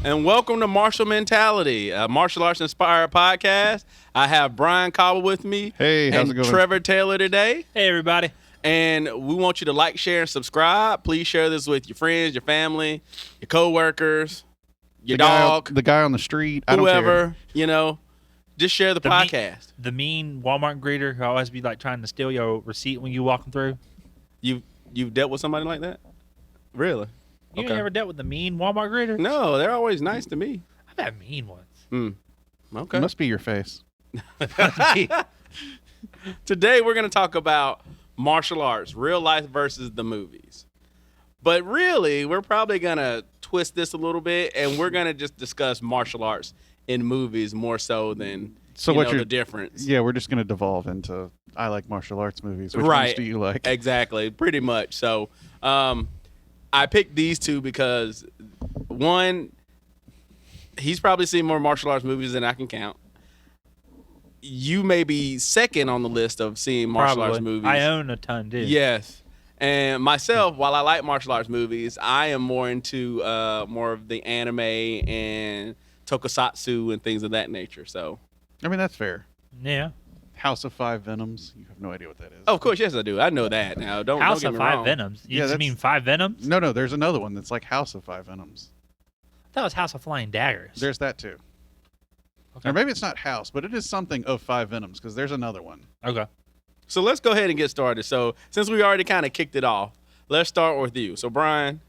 and welcome to Martial Mentality, a martial arts inspired podcast. I have Brian Cobble with me. Hey, how's and it going? Trevor Taylor today. Hey, everybody. And we want you to like, share, and subscribe. Please share this with your friends, your family, your coworkers, your dog, the guy on the street, I don't whoever, just share the podcast. The mean Walmart greeter who always be like trying to steal your receipt when you walking through. You've dealt with somebody like that? Really? You Okay. ain't ever dealt with the mean Walmart greeter? No, they're always nice to me. I've had mean ones. Okay. It must be your face. Today we're going to talk about martial arts, real life versus the movies. But really, we're probably going to twist this a little bit, and we're going to just discuss martial arts in movies more so than the difference. Yeah, we're just going to devolve into I like martial arts movies. Which Right. ones do you like? Exactly, pretty much. So I picked these two because, one, he's probably seen more martial arts movies than I can count. You may be second on the list of seeing martial arts movies. I own a ton, dude. Yes. And myself, while I like martial arts movies, I am more into more of the anime and tokusatsu and things of that nature. So, I mean, that's fair. Yeah. House of Five Venoms. You have no idea what that is. of course, yes, I do. I know that now. Don't House get of me Five wrong. Venoms. You Yeah, just that's- mean Five Venoms? No, there's another one that's like House of Five Venoms. That was House of Flying Daggers. There's that too. Okay. Or maybe it's not House, but it is something of Five Venoms because there's another one. Okay. So let's go ahead and get started. So since we already kind of kicked it off, let's start with you. So Brian,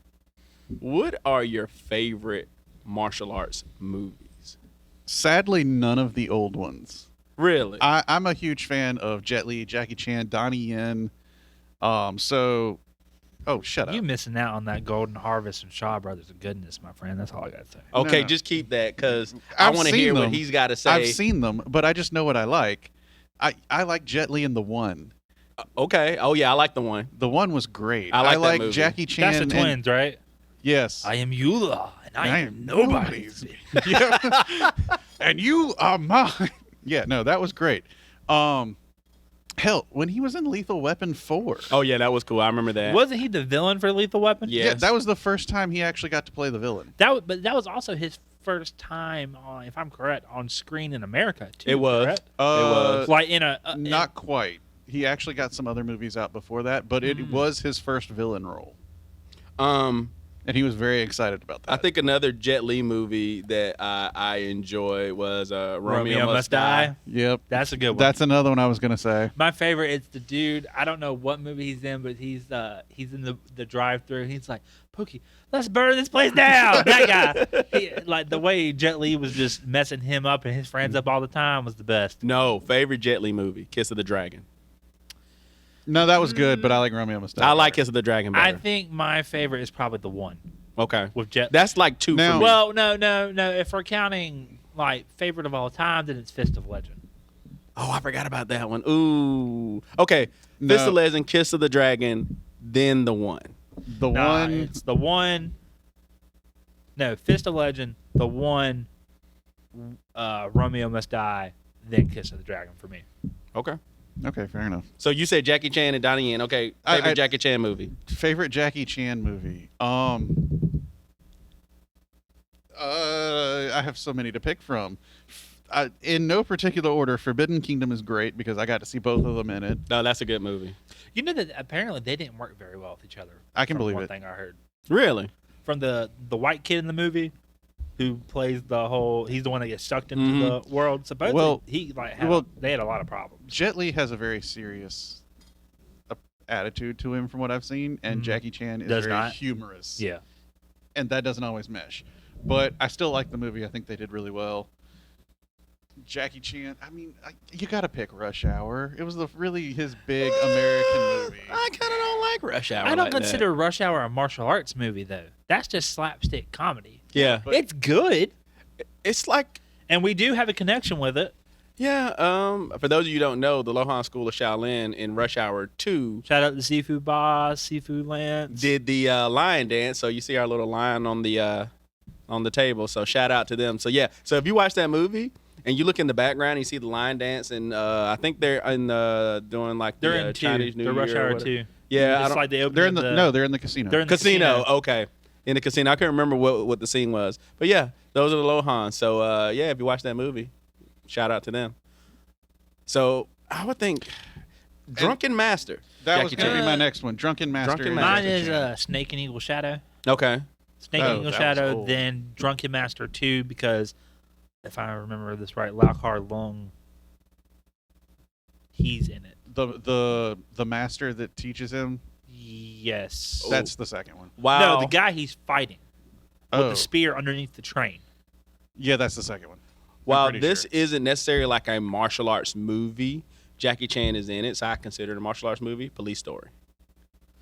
what are your favorite martial arts movies? Sadly, none of the old ones. Really? I'm a huge fan of Jet Li, Jackie Chan, Donnie Yen. Shut up. You missing out on that Golden Harvest and Shaw Brothers of goodness, my friend. That's all I got to say. Okay, No. just keep that because I I've want to seen hear what them. he's got to say. I've seen them, but I just know what I like. I like Jet Li in the one. Okay. Oh yeah, I like the one. The one was great. I like that movie. Jackie Chan. That's the twins, right? Yes. I am Eula, and I am nobody's. Yeah. And you are mine. Yeah, no, that was great. Hell, when he was in Lethal Weapon 4. Oh yeah, that was cool. I remember that. Wasn't he the villain for Lethal Weapon? Yeah. Yeah, that was the first time he actually got to play the villain. But that was also his first time, if I'm correct, on screen in America too. It was. correct? was. Like in a Not quite. He actually got some other movies out before that, but it was his first villain role. And he was very excited about that. I think another Jet Li movie that I enjoy was Romeo Must Die. Yep. That's a good one. That's another one I was going to say. My favorite is the dude. I don't know what movie he's in, but he's in the drive-through. He's like, Pookie, let's burn this place down. That guy, like the way Jet Li was just messing him up and his friends up all the time was the best. No, favorite Jet Li movie, Kiss of the Dragon. No, that was good, but I like Romeo Must Die. I like Kiss of the Dragon better. I think my favorite is probably the one Okay. with Jet. That's like two Now- for me. Well, no. If we're counting like favorite of all time, then it's Fist of Legend. Oh, I forgot about that one. Ooh. Okay. No. Fist of Legend, Kiss of the Dragon, then the one. The Nah, one. it's the one. No, Fist of Legend, the one. Romeo Must Die, then Kiss of the Dragon for me. Okay. Okay, fair enough. So you said Jackie Chan and Donnie Yen. Okay. Favorite Jackie Chan movie. Favorite Jackie Chan movie. I have so many to pick from. In no particular order, Forbidden Kingdom is great because I got to see both of them in it. No, that's a good movie. You know that apparently they didn't work very well with each other. I can from believe one it. thing I heard Really? from the white kid in the movie, who plays the whole. He's the one that gets sucked into the world. Supposedly, Well- they had a lot of problems. Jet Li has a very serious attitude to him from what I've seen, and Mhm. Jackie Chan is Does very not. humorous. Yeah. And that doesn't always mesh. But I still like the movie. I think they did really well. Jackie Chan, I mean, you got to pick Rush Hour. It was really his big American movie. I kind of don't like Rush Hour. I don't like that. consider Rush Hour a martial arts movie though. That's just slapstick comedy. Yeah. But- It's good, It's like, and we do have a connection with it. yeah. For those of you who don't know, the Lohan School of Shaolin in Rush Hour 2 Shout out to Seafood Boss, Seafood Lance. did the lion dance. So you see our little lion on the table. So shout out to them. So yeah. So if you watch that movie and you look in the background, you see the lion dance, and I think they're in doing like They're the in two. Chinese New They're Year. Rush or Hour whatever. 2. Yeah, I It's don't- like they opened They're in the casino. They're in the Casino. Okay. in the casino. I can't remember what the scene was, but yeah, those are the Lohans. So yeah, if you watch that movie, shout out to them. So I would think Drunken Master. That was Jackie going to Chan. be my next one. Drunken Master. Drunken and Master. Mine Jackie is Chan. Snake and Eagle Shadow. Okay. Snake and Oh, Eagle that was Shadow, old. then Drunken Master 2, because if I remember this right, Lockhart Long, he's in it. The master that teaches him. Yes. That's the second one. Wow. No, the guy he's fighting with Oh, the spear underneath the train. yeah, that's the second one. While pretty this sure. isn't necessarily like a martial arts movie, Jackie Chan is in it, so I consider it a martial arts movie. Police Story.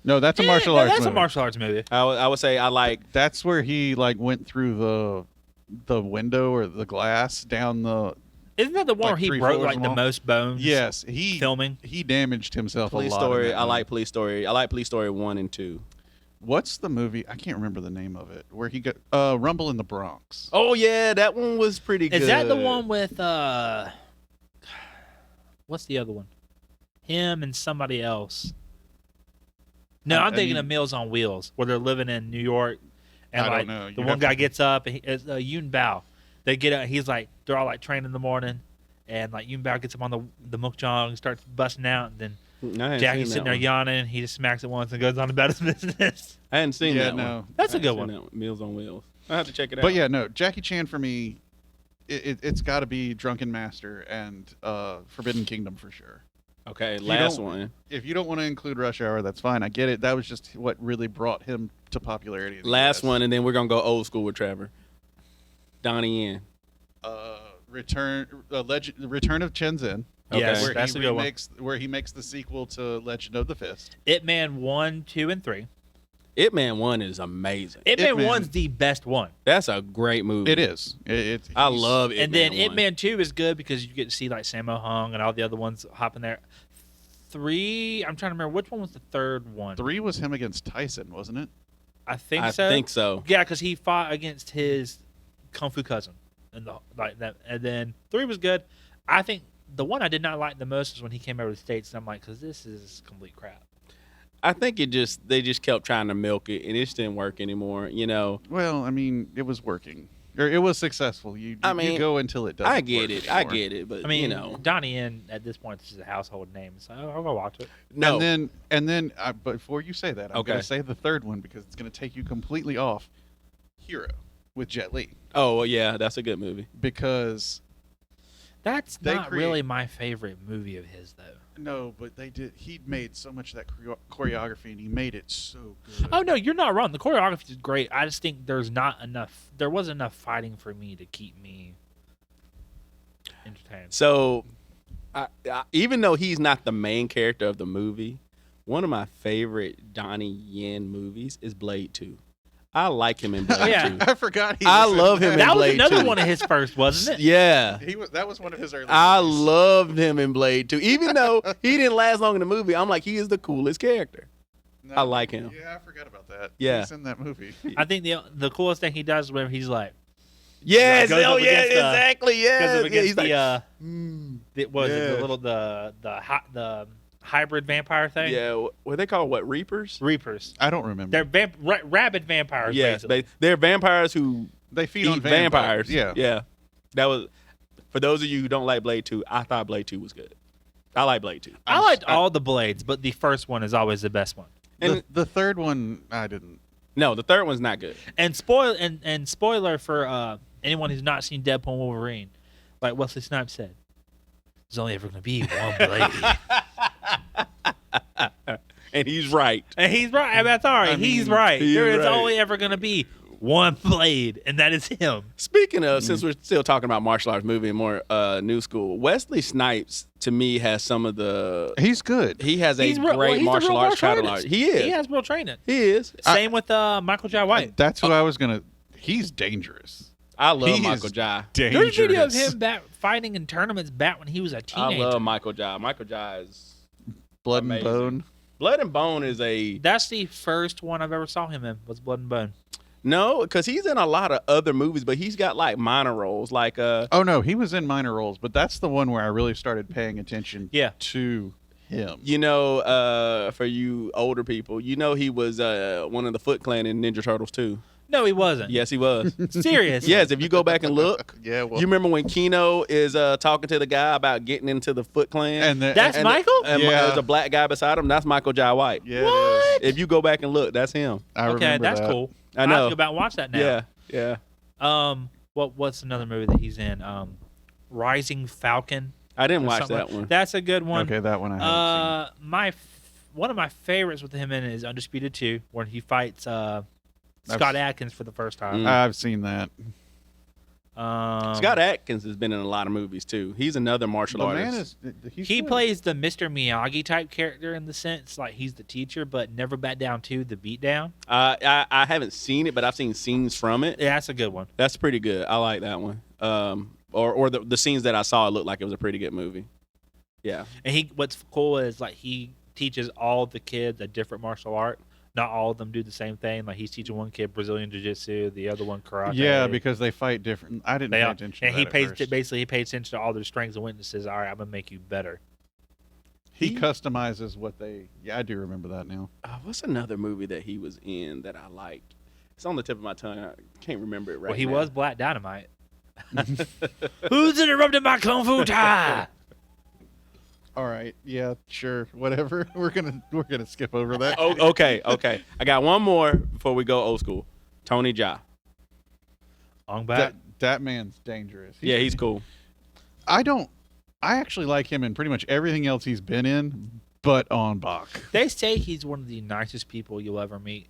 No, that's a martial Yeah, arts That's movie. a martial arts movie. I would say I like. That's where he like went through the window or the glass down the. Isn't that the one Like where he 3 broke floors like the long? most bones? Yes, he Filming. he damaged himself Police a lot. in Story. that I movie. like Police Story. I like Police Story 1 and 2. What's the movie? I can't remember the name of it. Where he got Rumble in the Bronx. Oh yeah, that one was pretty good. Is that the one with what's the other one? Him and somebody else. No, I I'm thinking mean- of Meals on Wheels, where they're living in New York, and I don't like know. the You'd one have guy to- gets up, and it's Yun Bao. They get up. He's like, they're all like trained in the morning, and like Yun Bao gets up on the mukjong and starts busting out, and then I hadn't Jackie's seen sitting that there one. yawning. He just smacks it once and goes on about his business. I hadn't seen Yeah, that no. one. That's I a good hadn't seen one. that Meals on Wheels. I have to check it out. But yeah, no, Jackie Chan for me, it's got to be Drunken Master and Forbidden Kingdom for sure. Okay, last don't- one. If you don't want to include Rush Hour, that's fine. I get it. That was just what really brought him to popularity. in the Last US. one, and then we're gonna go old school with Trevor. Donnie Yen. Return of Chen Zhen. Okay. Yes, Where that's he a good one. remakes, where he makes the sequel to Legend of the Fist. Ip Man 1, 2, and 3. Ip Man 1 is amazing. Ip Ip Man Man. 1's the best one. That's a great movie. It is. I love Ip And Man then Ip 1. Man 2 is good because you get to see like Sammo Hung and all the other ones hop in there. 3, I'm trying to remember which one was the third one. 3 was him against Tyson, wasn't it? I think I so. think so. Yeah, because he fought against his kung fu cousin, and like that. And then 3 was good. I think the one I did not like the most was when he came over to the States, and I'm like, because this is complete crap. I think they just kept trying to milk it, and it just didn't work anymore. You know, Well, I mean, it was working. Or it was successful. You go until it doesn't. I get work it. I anymore. get it. But I mean, you know, Donnie Yen at this point is a household name, so I'll go watch it. no. And then, but before you say that, I'm Okay. going to say the third one because it's going to take you completely off. Hero with Jet Li, Oh well, yeah, that's a good movie. because That's They not create- really my favorite movie of his, though. no, but they did. He made so much of that choreography, and he made it so good. Oh no, you're not wrong. The choreography is great. I just think there wasn't enough fighting for me to keep me entertained. So, even though he's not the main character of the movie, one of my favorite Donnie Yen movies is Blade 2. I like him in Blade Oh, yeah. 2. I forgot. I was in love him in That was Blade another 2. one of his first, wasn't it? Yeah. That was one of his early. I movies. loved him in Blade 2. Even though he didn't last long in the movie, I'm like, he is the coolest character. No, I like him. Yeah, I forgot about that. Yeah. He's in that movie. I think the coolest thing he does is when he's like Yes. Goes Oh, up yeah, against, exactly. goes Yeah. up Yeah, against he's like, the hybrid vampire thing. yeah, what they call what, Reapers? Reapers. I don't remember. They're rabid vampires. Yes, basically. they're vampires who They feed eat on vampires. Yeah. Yeah. That was, for those of you who don't like Blade 2, I thought Blade 2 was good. I like Blade 2. I liked all the Blades, but the first one is always the best one. And The third one, I didn't. no, the third one's not good. And spoiler for anyone who's not seen Deadpool and Wolverine, like Wesley Snipes said, there's only ever going to be one Blade. And he's right. And he's right. I mean, that's all right. I He's mean, right. he's There is right. only ever going to be one Blade, and that is him. Speaking of, since we're still talking about martial arts movie and more new school, Wesley Snipes to me has some of the. He's good. He has a He's real- great he's the martial real arts martial catalog. artist. He is. He has real training. He is. Same with Michael Jai White. That's who I was gonna. He's dangerous. I love He Michael is Jai. There's video of him fighting in tournaments back when he was a I teenager. love Michael Jai. Michael Jai is Blood amazing. and Bone. Blood and Bone is a That's the first one I've ever saw him in, was Blood and Bone. no, because he's in a lot of other movies, but he's got like minor roles, like Oh no, he was in minor roles, but that's the one where I really started paying attention. Yeah. To him. You know, for you older people, you know he was one of the Foot Clan in Ninja Turtles too. No, he wasn't. Yes, he was. Serious. Yes, if you go back and look, Yeah, well, you remember when Keno is talking to the guy about getting into the Foot Clan? and the, That's and, Michael? And Yeah. there's a black guy beside him. That's Michael Jai White. Yeah, it What? If you go back and look, that's him. is. I Okay, remember that's that. cool. I I'll know. have to go back and watch that now. Yeah, yeah. What's another movie that he's in? Rising Falcon. I didn't or watch something that like- one. That's a good one. Okay, that one I haven't One of my favorites with him in is Undisputed 2, where he fights Scott Adkins for the first time. seen. I've seen that. Scott Atkins has been in a lot of movies too. He's another martial The artist. man is. He's He good. plays the Mr. Miyagi type character in the sense, like he's the teacher, but Never Back Down 2, the beatdown. I haven't seen it, but I've seen scenes from it. Yeah, that's a good one. That's pretty good. I like that one. Or the scenes that I saw, it looked like it was a pretty good movie. Yeah. And what's cool is like he teaches all the kids a different martial art. Not all of them do the same thing. Like he's teaching one kid Brazilian Jiu-Jitsu, the other one karate. Yeah, because they fight different. I didn't They pay all- attention. and to he that pays at first. basically he pays attention to all their strengths and weaknesses. All right, I'm gonna make you better. He customizes what they. Yeah, I do remember that now. What's another movie that he was in that I liked? It's on the tip of my tongue. I can't remember it right Well, he now. was Black Dynamite. Who's interrupting my kung fu tie? All right. Yeah. Sure. Whatever. We're gonna skip over that. Oh, okay. I got one more before we go old school. Tony Jaa. Ong Bak. That man's dangerous. Yeah, he's cool. I actually like him in pretty much everything else he's been in, but on Bach. They say he's one of the nicest people you'll ever meet.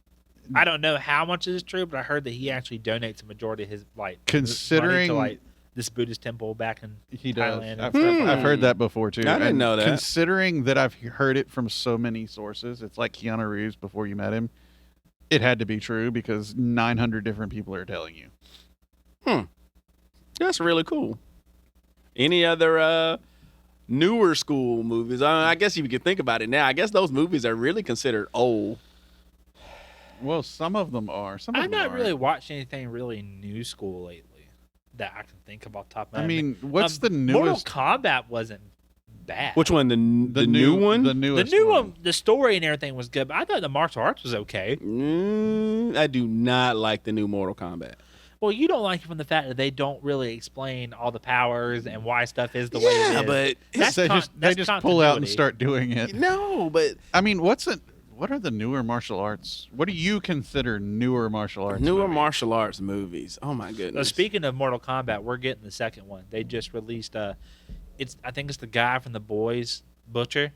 I don't know how much is true, but I heard that he actually donates a majority of his money Considering- to like this Buddhist temple back in He does. Thailand and I've, stuff like I've that. heard that before too. I didn't And know that. Considering that I've heard it from so many sources, it's like Keanu Reeves before you met him. It had to be true because 900 different people are telling you. That's really cool. Any other newer school movies? I guess if you could think about it now, I guess those movies are really considered old. Well, some of them are. Some of I've them not aren't. really watched anything really new school lately that I can think of off the top of my I head. mean, what's the Mortal newest? Kombat wasn't bad. Which one? The new one? The The newest new one, the story and everything was good, but I thought the martial arts was okay. I do not like the new Mortal Kombat. Well, you don't like it from the fact that they don't really explain all the powers and why stuff is the way it Yeah, is. but That's they that's just pull out and continuity. start doing it. no, but I mean, what are the newer martial arts? What do you consider newer martial arts? newer movies? martial arts movies. Oh my So goodness. speaking of Mortal Kombat, we're getting the second one. They just released I think it's the guy from The Boys, Butcher.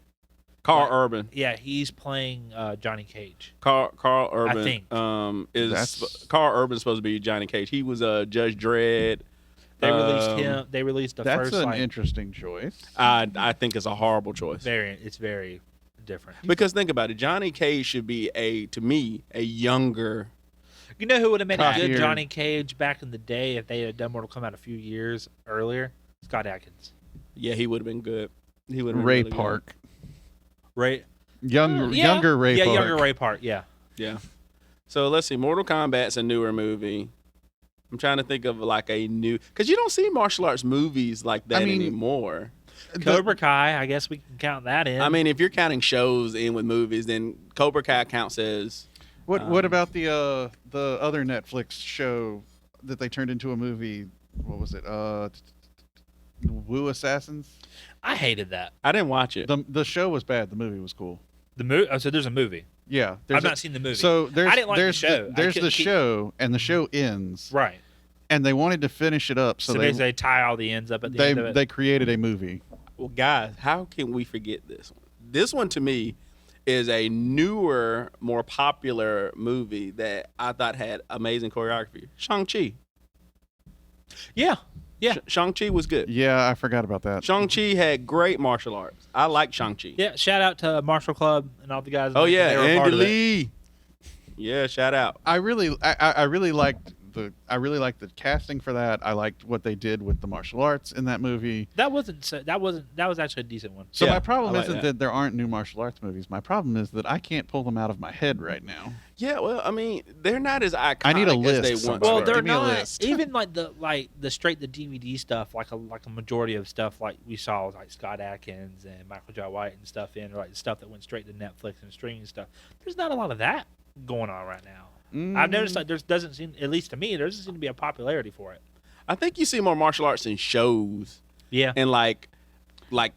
Carl Urban. Yeah, he's playing Johnny Cage. Carl Urban. think. Is That's- Carl Urban supposed to be Johnny Cage? He was Judge Dredd. They released him. They released the That's first an like interesting choice. I think it's a horrible choice. It's very different. Because think about it, Johnny Cage should be to me a younger. You know who would have made a good Cockier. Johnny Cage back in the day if they had done Mortal Kombat a few years earlier? Scott Adkins. Yeah, he would have been good. He would have been Ray really good. Park, Right? younger Ray Yeah, Park. younger Ray Park. Yeah. Yeah. So let's see. Mortal Kombat's a newer movie. I'm trying to think of like a new, because you don't see martial arts movies like that I mean, anymore. Cobra Kai. I guess we can count that in. I mean, if you're counting shows in with movies, then Cobra Kai counts as. What about the other Netflix show that they turned into a movie? What was it? Wu Assassins. I hated that. I didn't watch it. The show was bad. The movie was cool. The movie. Oh, so there's a movie. Yeah, I've not seen the movie. So there's I didn't like the there's show. I there's couldn't the keep- show, and the show ends, Right. and they wanted to finish it up, so, So, basically, they tie all the ends up at the end of it. they created a movie. Well, guys, how can we forget this one? This one to me is a newer, more popular movie that I thought had amazing choreography. Shang-Chi. yeah. Yeah. Shang-Chi was good. Yeah, I forgot about that. Shang-Chi had great martial arts. I like Shang-Chi. Yeah. Shout out to Martial Club and all the guys. Oh, yeah. They were a part Andy of it. Lee. Yeah, shout out. I really liked I really liked the casting for that. I liked what they did with the martial arts in that movie. That was actually a decent one. So Yeah, my problem I like isn't that. that there aren't new martial arts movies. My problem is that I can't pull them out of my head right now. Yeah, well, I mean, they're not as iconic I need a as list they once somewhere. Well, were. they're Give me a not list. even like the straight to DVD stuff, like a majority of stuff like we saw like Scott Adkins and Michael J. White and stuff in, or like the stuff that went straight to Netflix and streaming stuff. There's not a lot of that going on right now. I've noticed like there doesn't seem, at least to me, there doesn't seem to be a popularity for it. I think you see more martial arts in shows Yeah. and like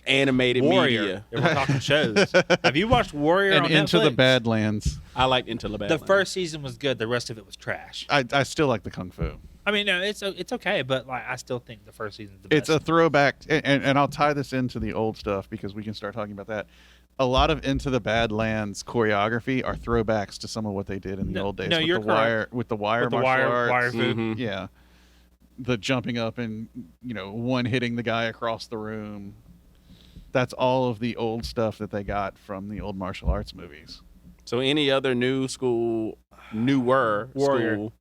animated Warrior. media. If we're talking shows. Have you watched Warrior and on Into the Netflix? Badlands. I like Into the The Badlands. first season was good. The rest of it was trash. I still like the Kung Fu. I mean, no, it's okay, but like I still think the first season's the It's best. a throwback, and I'll tie this into the old stuff because we can start talking about that. A lot of Into the Badlands choreography are throwbacks to some of what they did in the No- old days no, with you're the wire, correct. with the wire With the martial wire arts. food. Mhm. Yeah, the jumping up and one hitting the guy across the room. That's all of the old stuff that they got from the old martial arts movies. So any other newer Warrior. school?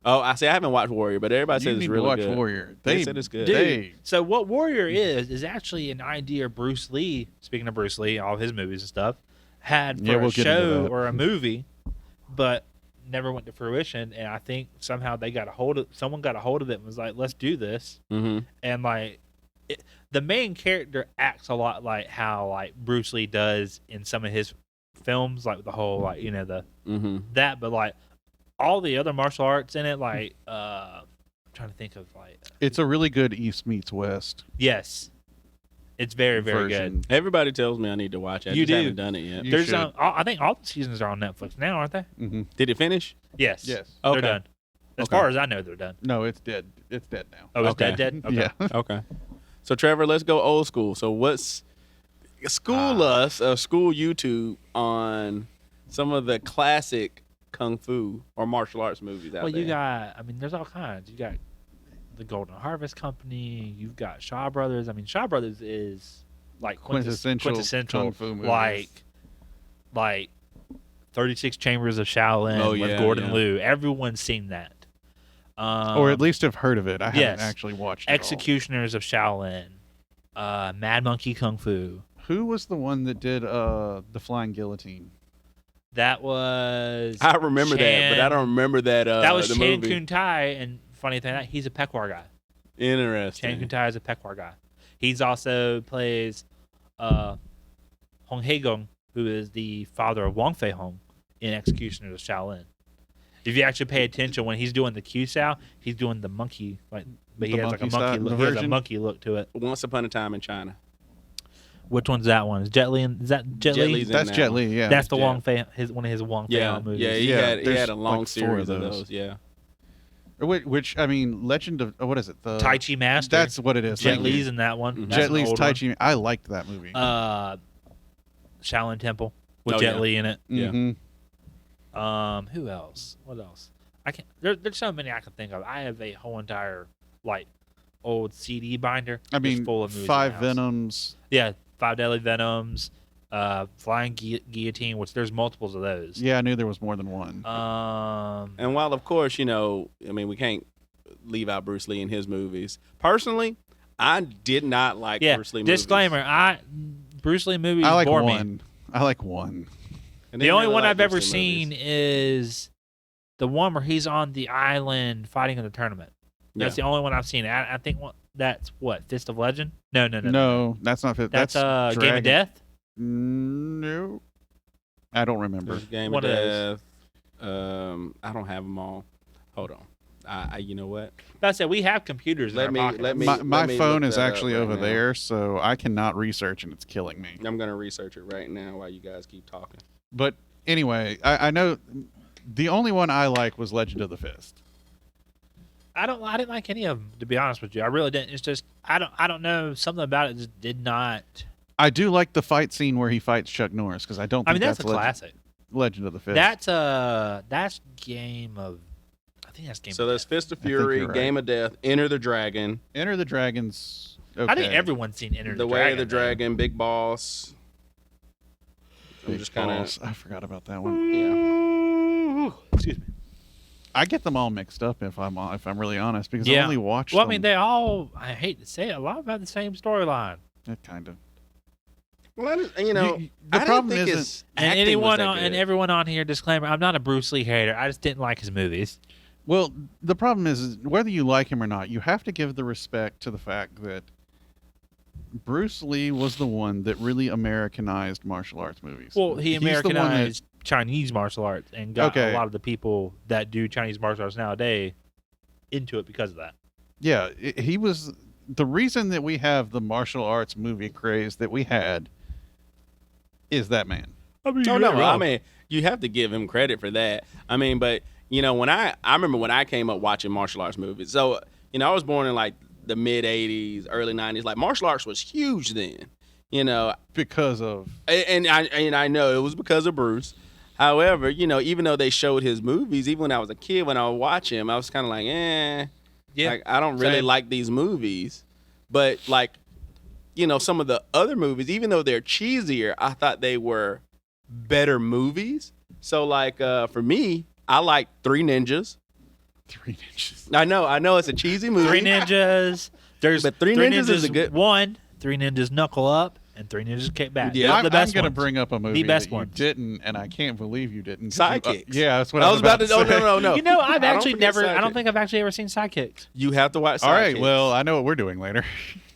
Oh, I see. I haven't watched Warrior, but everybody You says need it's to really watch good. Warrior. They said it's good. Dude, They, so what Warrior is actually an idea Bruce Lee, speaking of Bruce Lee, all his movies and stuff, had for Yeah, we'll a get into show that. or a movie, but never went to fruition. And I think somehow someone got a hold of it and was like, let's do this. Mm-hmm. And like the main character acts a lot like how like Bruce Lee does in some of his films, like the whole like Mm-hmm. that, but like all the other martial arts in it, like I'm trying to think of like it's a really good East meets West yes, it's very very good. version. Everybody tells me I need to watch it. I You just do. haven't done it yet. You There's should. I think all the seasons are on Netflix now, aren't they? Hmm. Did it finish? Yes. Yes. Okay. They're done. As Okay. far as I know, they're done. No, it's dead. It's dead now. Oh, it's Okay. dead. Okay. Yeah. Okay. So Trevor, let's go old school. So school YouTube on some of the classic kung fu or martial arts movies out Well, there. you got. I mean, there's all kinds. You got the Golden Harvest Company. You've got Shaw Brothers. I mean, Shaw Brothers is like Quintessential Kung Fu movies. like 36 Chambers of Shaolin Oh, with yeah, Gordon yeah. Liu. Everyone's seen that. Or at least have heard of it. I haven't yes. actually watched it all. Executioners of Shaolin, Mad Monkey Kung Fu. Who was the one that did the Flying Guillotine? That was I remember that, but I don't remember that. that was the Chan movie. Kun Tai, and funny thing, he's a Peckwar guy. Chan Interesting. Kun Tai is a Peckwar guy. He's also plays Hong Haegong, who is the father of Wong Fei Hong in Executioners of Shaolin. If you actually pay attention, when he's doing the Q-Sao, he's doing the monkey, like, but he The has like a monkey monkey style look. He has a version? monkey look to it. Once Upon a Time in China. Which one's that one? Is Jet Li? Is that Jet Jet Li? Li's in That's that Jet one. Li. Yeah. That's the Yeah. Wong Fei, one of his Wong Fei Yeah, Hong movies. yeah, he Yeah, had there's a long like 4 series of of those. those. Yeah. Which I mean, Legend of what is it? The Tai Chi Master. That's what it is. Jet Thank you. Li's in that one. Mhm. That's Jet an Li's old Tai one. Chi. I liked that movie. Shaolin Temple with Oh, Jet yeah. Li in it. yeah. Mhm. Who else? What else? I can't. There's so many I can think of. I have a whole entire like old CD binder. I just mean, full of movies in 5 the house. Venoms. Yeah, 5 Deadly Venoms, Flying Guillotine, which there's multiples of those. Yeah, I knew there was more than one. And while, of course, I mean, we can't leave out Bruce Lee in his movies. Personally, I did not like yeah. Bruce Lee movies. Disclaimer: Bruce Lee movies I like bore me. one. I like one. I The didn't only really one like I've ever Bruce Lee movies. seen is the one where he's on the island fighting in the tournament. That's Yeah. the only one I've seen. I think that's what Fist of Legend. No. No, that's not fit. That's Game of Dragon- Death. No, I don't remember. There's Game What of is? Death. I don't have them all. Hold on. You know what? That's it. We have computers. in Let our me- pockets. let me- My phone look is that up actually right over now. there, so I cannot research, and it's killing me. I'm gonna research it right now while you guys keep talking. But anyway, I know the only one I like was Legend of the Fist. I didn't like any of them, to be honest with you. I really didn't. It's just I don't know. Something about it just did not. I do like the fight scene where he fights Chuck Norris because I don't. Think I mean, that's a Legend, classic. Legend of the Fist. That's Game of. I think that's Game. So of there's Death. Fist of think Fury, you're right. Game of Death, Enter the Dragon, Enter the Dragons. Okay. I think everyone's seen Enter The the Way Dragon. of the though. Dragon, Big Boss. I'm Big just kind of Balls. I forgot about that one. yeah. Excuse me. I get them all mixed up if I'm really honest because I Yeah. only watched. Well, I them. mean, they all, I hate to say it, a lot about the same storyline. Kind of. Well, the the I didn't problem think isn't- his And acting was anyone that on, and good. everyone on here, disclaimer: I'm not a Bruce Lee hater. I just didn't like his movies. Well, the problem is whether you like him or not, you have to give the respect to the fact that Bruce Lee was the one that really Americanized martial arts movies. Well, he He's the one that- Americanized Chinese martial arts and got Okay. a lot of the people that do Chinese martial arts nowadays into it because of that. Yeah, he was the reason that we have the martial arts movie craze that we had. Is that man? I mean, Oh no, I mean you have to give him credit for that. I mean, but when I remember when I came up watching martial arts movies. So I was born in like the mid '80s, early '90s. Like martial arts was huge then. Because of And I know it was because of Bruce. However, even though they showed his movies, even when I was a kid, when I would watch him, I was kind of like, Yeah. like, I don't really Same. like these movies. But like, some of the other movies, even though they're cheesier, I thought they were better movies. So like, for me, I like Three Ninjas. 3 inches. I know it's a cheesy movie. Three Ninjas. There's But Three Ninjas is a good- 1, Three Ninjas Knuckle Up, and Three Ninjas Kick Back. Yeah. Those are I'm the best going to ones. bring up a movie best that you ones. didn't, and I can't believe you didn't. 'cause you- Sidekicks. yeah, that's what I was about to. say. Oh no. You know, I've I don't actually forget never. I don't Sidekicks. think I've actually ever seen Sidekicks. You have to watch. All right, Sidekicks. well, I know what we're doing later.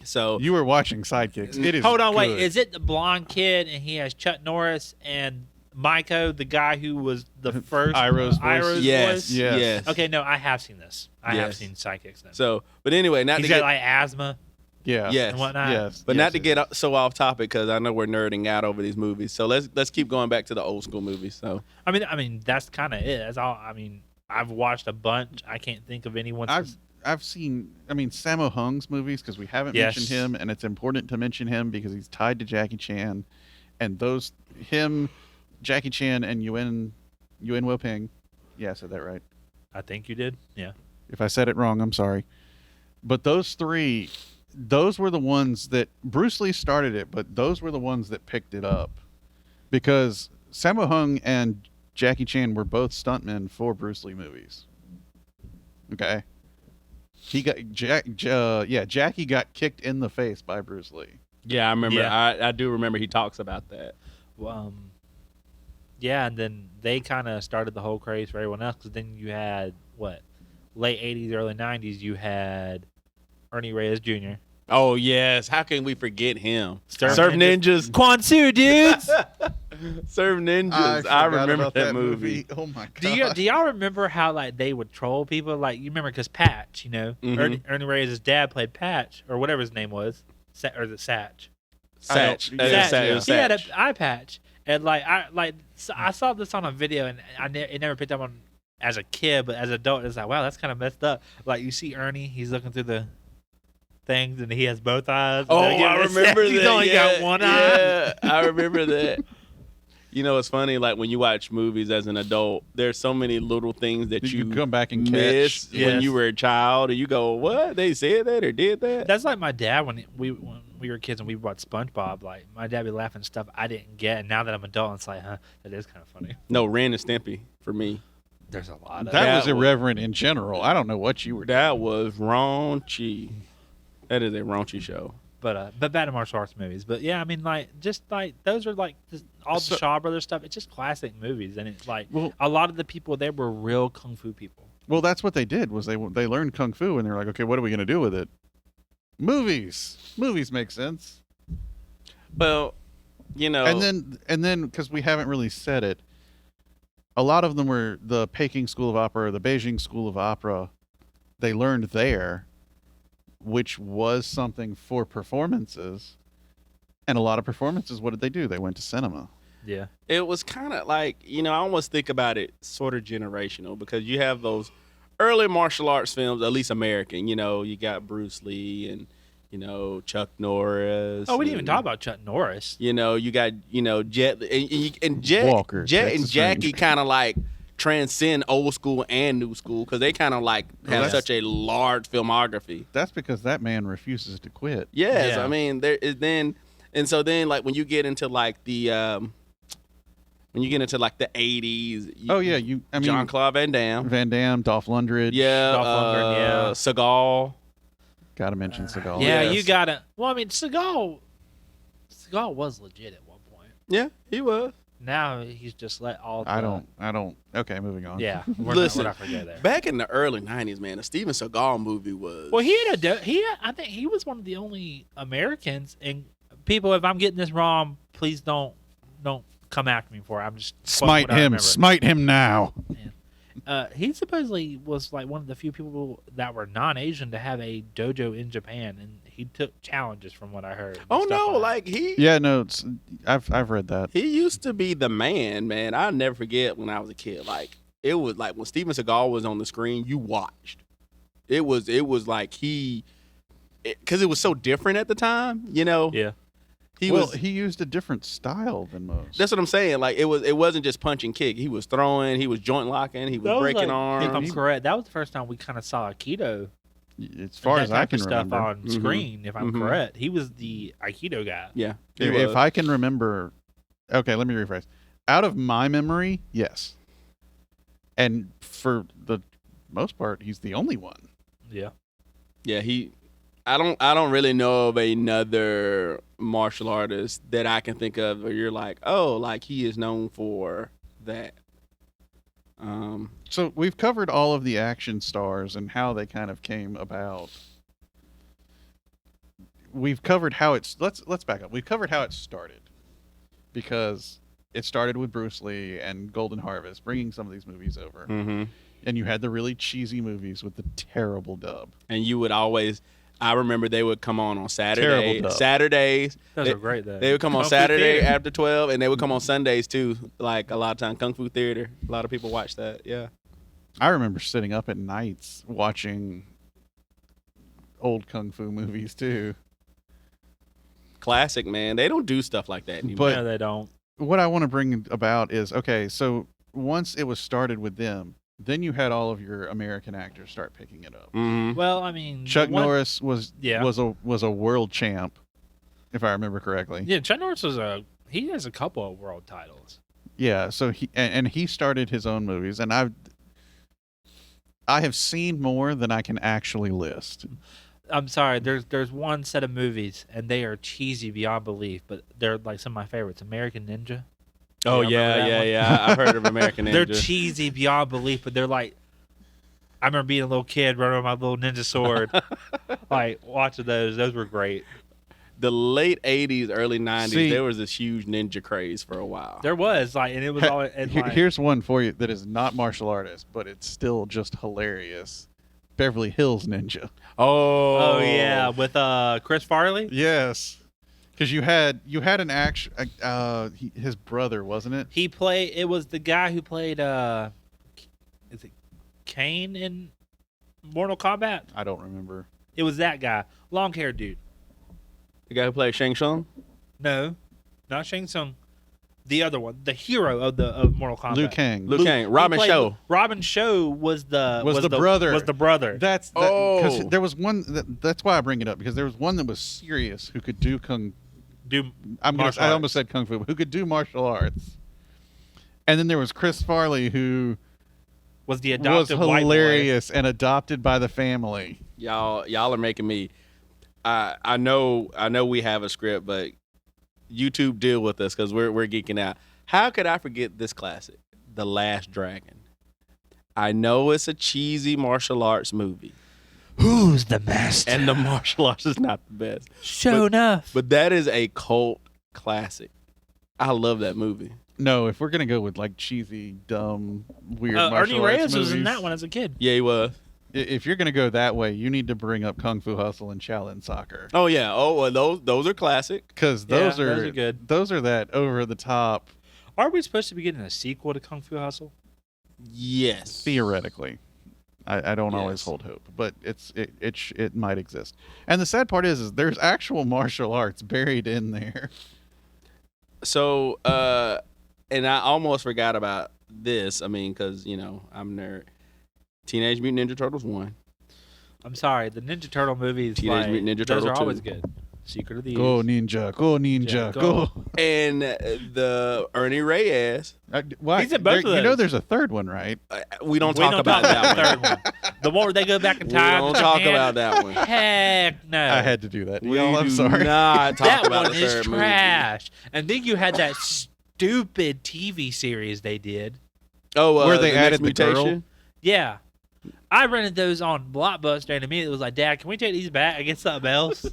So You were watching Sidekicks. It is. Hold on, wait. good. Is it the blonde kid and he has Chuck Norris and Maiko, the guy who was the first Iroh's voice? Iroh's yes, voice? Yes. yes. Okay, no, I have seen this. I have Yes. seen Sidekicks then. So, but anyway, not He's to got get like asthma Yeah. yes, and whatnot. Yes. but yes, not to it get is. so off topic because I know we're nerding out over these movies. So let's keep going back to the old school movies. So I mean that's kind of it. That's all. I mean, I've watched a bunch. I can't think of anyone. I've seen. I mean, Sammo Hung's movies because we haven't Yes. mentioned him, and it's important to mention him because he's tied to Jackie Chan, and him, Jackie Chan, and Yuen Woping. Yeah, I said that right. I think you did. Yeah. If I said it wrong, I'm sorry. But those three, those were the ones that Bruce Lee started it, but those were the ones that picked it up because Sammo Hung and Jackie Chan were both stuntmen for Bruce Lee movies. Okay. He got Jackie got kicked in the face by Bruce Lee. yeah, I remember. Yeah. I do remember he talks about that. Yeah, and then they kind of started the whole craze for everyone else because then you had late '80s, early '90s. You had Ernie Reyes Jr. Oh yes, how can we forget him? Surf Surf Ninjas. Quan Su, dudes. Surf Ninjas. I remember that movie. Oh my god. Do y'all remember how they would troll people? Like you remember because Patch, Mhm. Ernie Reyes' dad played Patch or whatever his name was, or is it Satch? Satch. I don't- It was Satch. Satch. It was He had an Satch. eye patch, and I saw this on a video, and it never picked up on as a kid, but as an adult, it's like wow, that's kind of messed up. Like you see Ernie, he's looking through the things, and he has both eyes. and Oh, then again, I it's remember Satch, that. He's only got one eye. Yeah, I remember that. It's funny. Like when you watch movies as an adult, there's so many little things that you you come back and miss catch. when Yes. you were a child, and you go, "What? They said that or did that?" That's like my dad when we were kids and we watched SpongeBob. Like my dad would be laughing stuff I didn't get, and now that I'm adult, it's like, that is kind of funny. No, Ren and Stimpy for me. There's a lot of That was That was- irreverent in general. I don't know what you were doing. That was raunchy. That is a raunchy show. but bad martial arts movies. But yeah, I mean, those are just all So- the Shaw Brothers stuff. It's just classic movies, and it's like Well- a lot of the people there were real kung fu people. Well, that's what they did. Was they learned kung fu and they were like, okay, what are we gonna do with it? Movies make sense. Well, And then because we haven't really said it, a lot of them were the Peking School of Opera, or the Beijing School of Opera. They learned there, which was something for performances. And a lot of performances, what did they do? They went to cinema. Yeah, it was kind of like, I almost think about it sort of generational because you have those early martial arts films, at least American. You got Bruce Lee and Chuck Norris. Oh, we didn't even and, talk about Chuck Norris. You got Jet and Jet Walker, Jet and Texas Jackie Ranger. kind of like transcend old school and new school because they kind of like have that's- such a large filmography. That's because that man refuses to quit. Yes, Yeah. I mean there is then, and so then like when you get into like the when you get into like the 80s. Oh yeah, I mean Jean-Claude Van Damme. Van Damme, Dolph Lundgren. Yeah, Dolph Lundgren, yeah. Seagal. Gotta mention Seagal. Yeah, yes. you gotta. Well, I mean, Seagal was legit at one point. Yeah, he was. Now he's just let all. I don't. Okay, moving on. Yeah, Listen, we're not gonna go there. Back in the early 90s, man, the Steven Seagal movie was. Well, I think he was one of the only Americans. And people, if I'm getting this wrong, please don't come after me for it. I'm just quoting Smite what I him. remember. Smite him now. He supposedly was like one of the few people that were non-Asian to have a dojo in Japan, and he took challenges from what I heard. and Oh stuff no, that. like he. Yeah, no, I've read that. He used to be the man. I'll never forget when I was a kid. Like it was like when Steven Seagal was on the screen, you watched. It was like because it was so different at the time. You know. Yeah. He used a different style than most. That's what I'm saying. Like it wasn't just punch and kick. He was throwing. He was joint locking. He was That was breaking like, arms. If I'm correct, that was the first time we kind of saw Aikido. As far and as that I type can of stuff remember. on Mhm. screen. If I'm Mhm. correct, he was the Aikido guy. Yeah. he If was. I can remember, okay, let me rephrase. Out of my memory, yes. And for the most part, he's the only one. Yeah. Yeah, I don't really know of another martial artist that I can think of where you're like, oh, like he is known for that. So we've covered all of the action stars and how they kind of came about. We've covered how let's back up. We've covered how it started, because it started with Bruce Lee and Golden Harvest bringing some of these movies over, Mm-hmm. and you had the really cheesy movies with the terrible dub. And you would always, I remember they would come on Terrible dub. Saturdays. Those They- are great, though. They would come on Kung Fu Saturday Theater. after 12, and they would come on Sundays too. Like a lot of time, Kung Fu Theater. A lot of people watch that. Yeah. I remember sitting up at nights watching old kung fu movies too. Classic, man. They don't do stuff like that anymore. But- No, they don't. What I want to bring about is, okay, so once it was started with them, then you had all of your American actors start picking it up. Mhm. Well, I mean, Chuck Norris was Yeah. was a world champ, if I remember correctly. Yeah, Chuck Norris he has a couple of world titles. Yeah, so he started his own movies, and I have seen more than I can actually list. I'm sorry, there's one set of movies, and they are cheesy beyond belief, but they're like some of my favorites. American Ninja. Oh Yeah, I remember yeah, that yeah, one. yeah. I've heard of American Ninja. They're cheesy beyond belief, but they're like, I remember being a little kid running with my little ninja sword, like watching those. Those were great. The late 80s, early 90s, See- there was this huge ninja craze for a while. There was like, and it was all. And like, Here's one for you that is not martial artist, but it's still just hilarious. Beverly Hills Ninja. Oh, oh yeah, with Chris Farley. Yes, because you had an action. His brother, wasn't it? He played. It was the guy who played. Is it Kane in Mortal Kombat? I don't remember. It was that guy, long haired dude. The guy who played Shang Tsung? No, not Shang Tsung. The other one, the hero of Mortal Kombat. Liu Kang. Liu Kang. He Robin played- Show. Robin Show was the brother. Was the brother. That's Oh. because there was one. That's why I bring it up, because there was one that was serious who could do Do I almost said kung fu, but who could do martial arts. And then there was Chris Farley, who was the was adopted white boy. hilarious and adopted by the family. Y'all are making me. I know we have a script, but YouTube deal with us because we're geeking out. How could I forget this classic, The Last Dragon? I know it's a cheesy martial arts movie, Who's the master? and the martial arts is not the best, Show enough. but that is a cult classic. I love that movie. No, if we're gonna go with like cheesy, dumb, weird Ernie martial arts Reyes was in movies, that one as a kid. Yeah, he was. If you're gonna go that way, you need to bring up Kung Fu Hustle and Shaolin Soccer, Oh yeah. Oh, well, those are classic. because Yeah, those those are are good. Those are that over the top. Are we supposed to be getting a sequel to Kung Fu Hustle? Yes. Theoretically, I don't always Yes. hold hope, but it might exist. And the sad part is there's actual martial arts buried in there. So, and I almost forgot about this. I mean, because I'm a nerd. Teenage Mutant Ninja Turtles 1. I'm sorry, the Ninja Turtle movies. Teenage like, Mutant Ninja those Turtle are 2. always good. Secret of the Go Use. ninja, go ninja, Go. go. And the Ernie Reyes. Why? He's in both of You know, those. there's a third one, right? We don't We talk don't about talk that the one. third one. The one where they go back in We time. don't to talk Japan. about that one. Heck no. I had to do that. We Y'all, I'm do sorry. not talk That about one the is third movie. trash. And then you had that stupid TV series they did. Oh, Where they the Next added the girl? mutation. Yeah. I rented those on Blockbuster and immediately was like, Dad, can we take these back and get something else?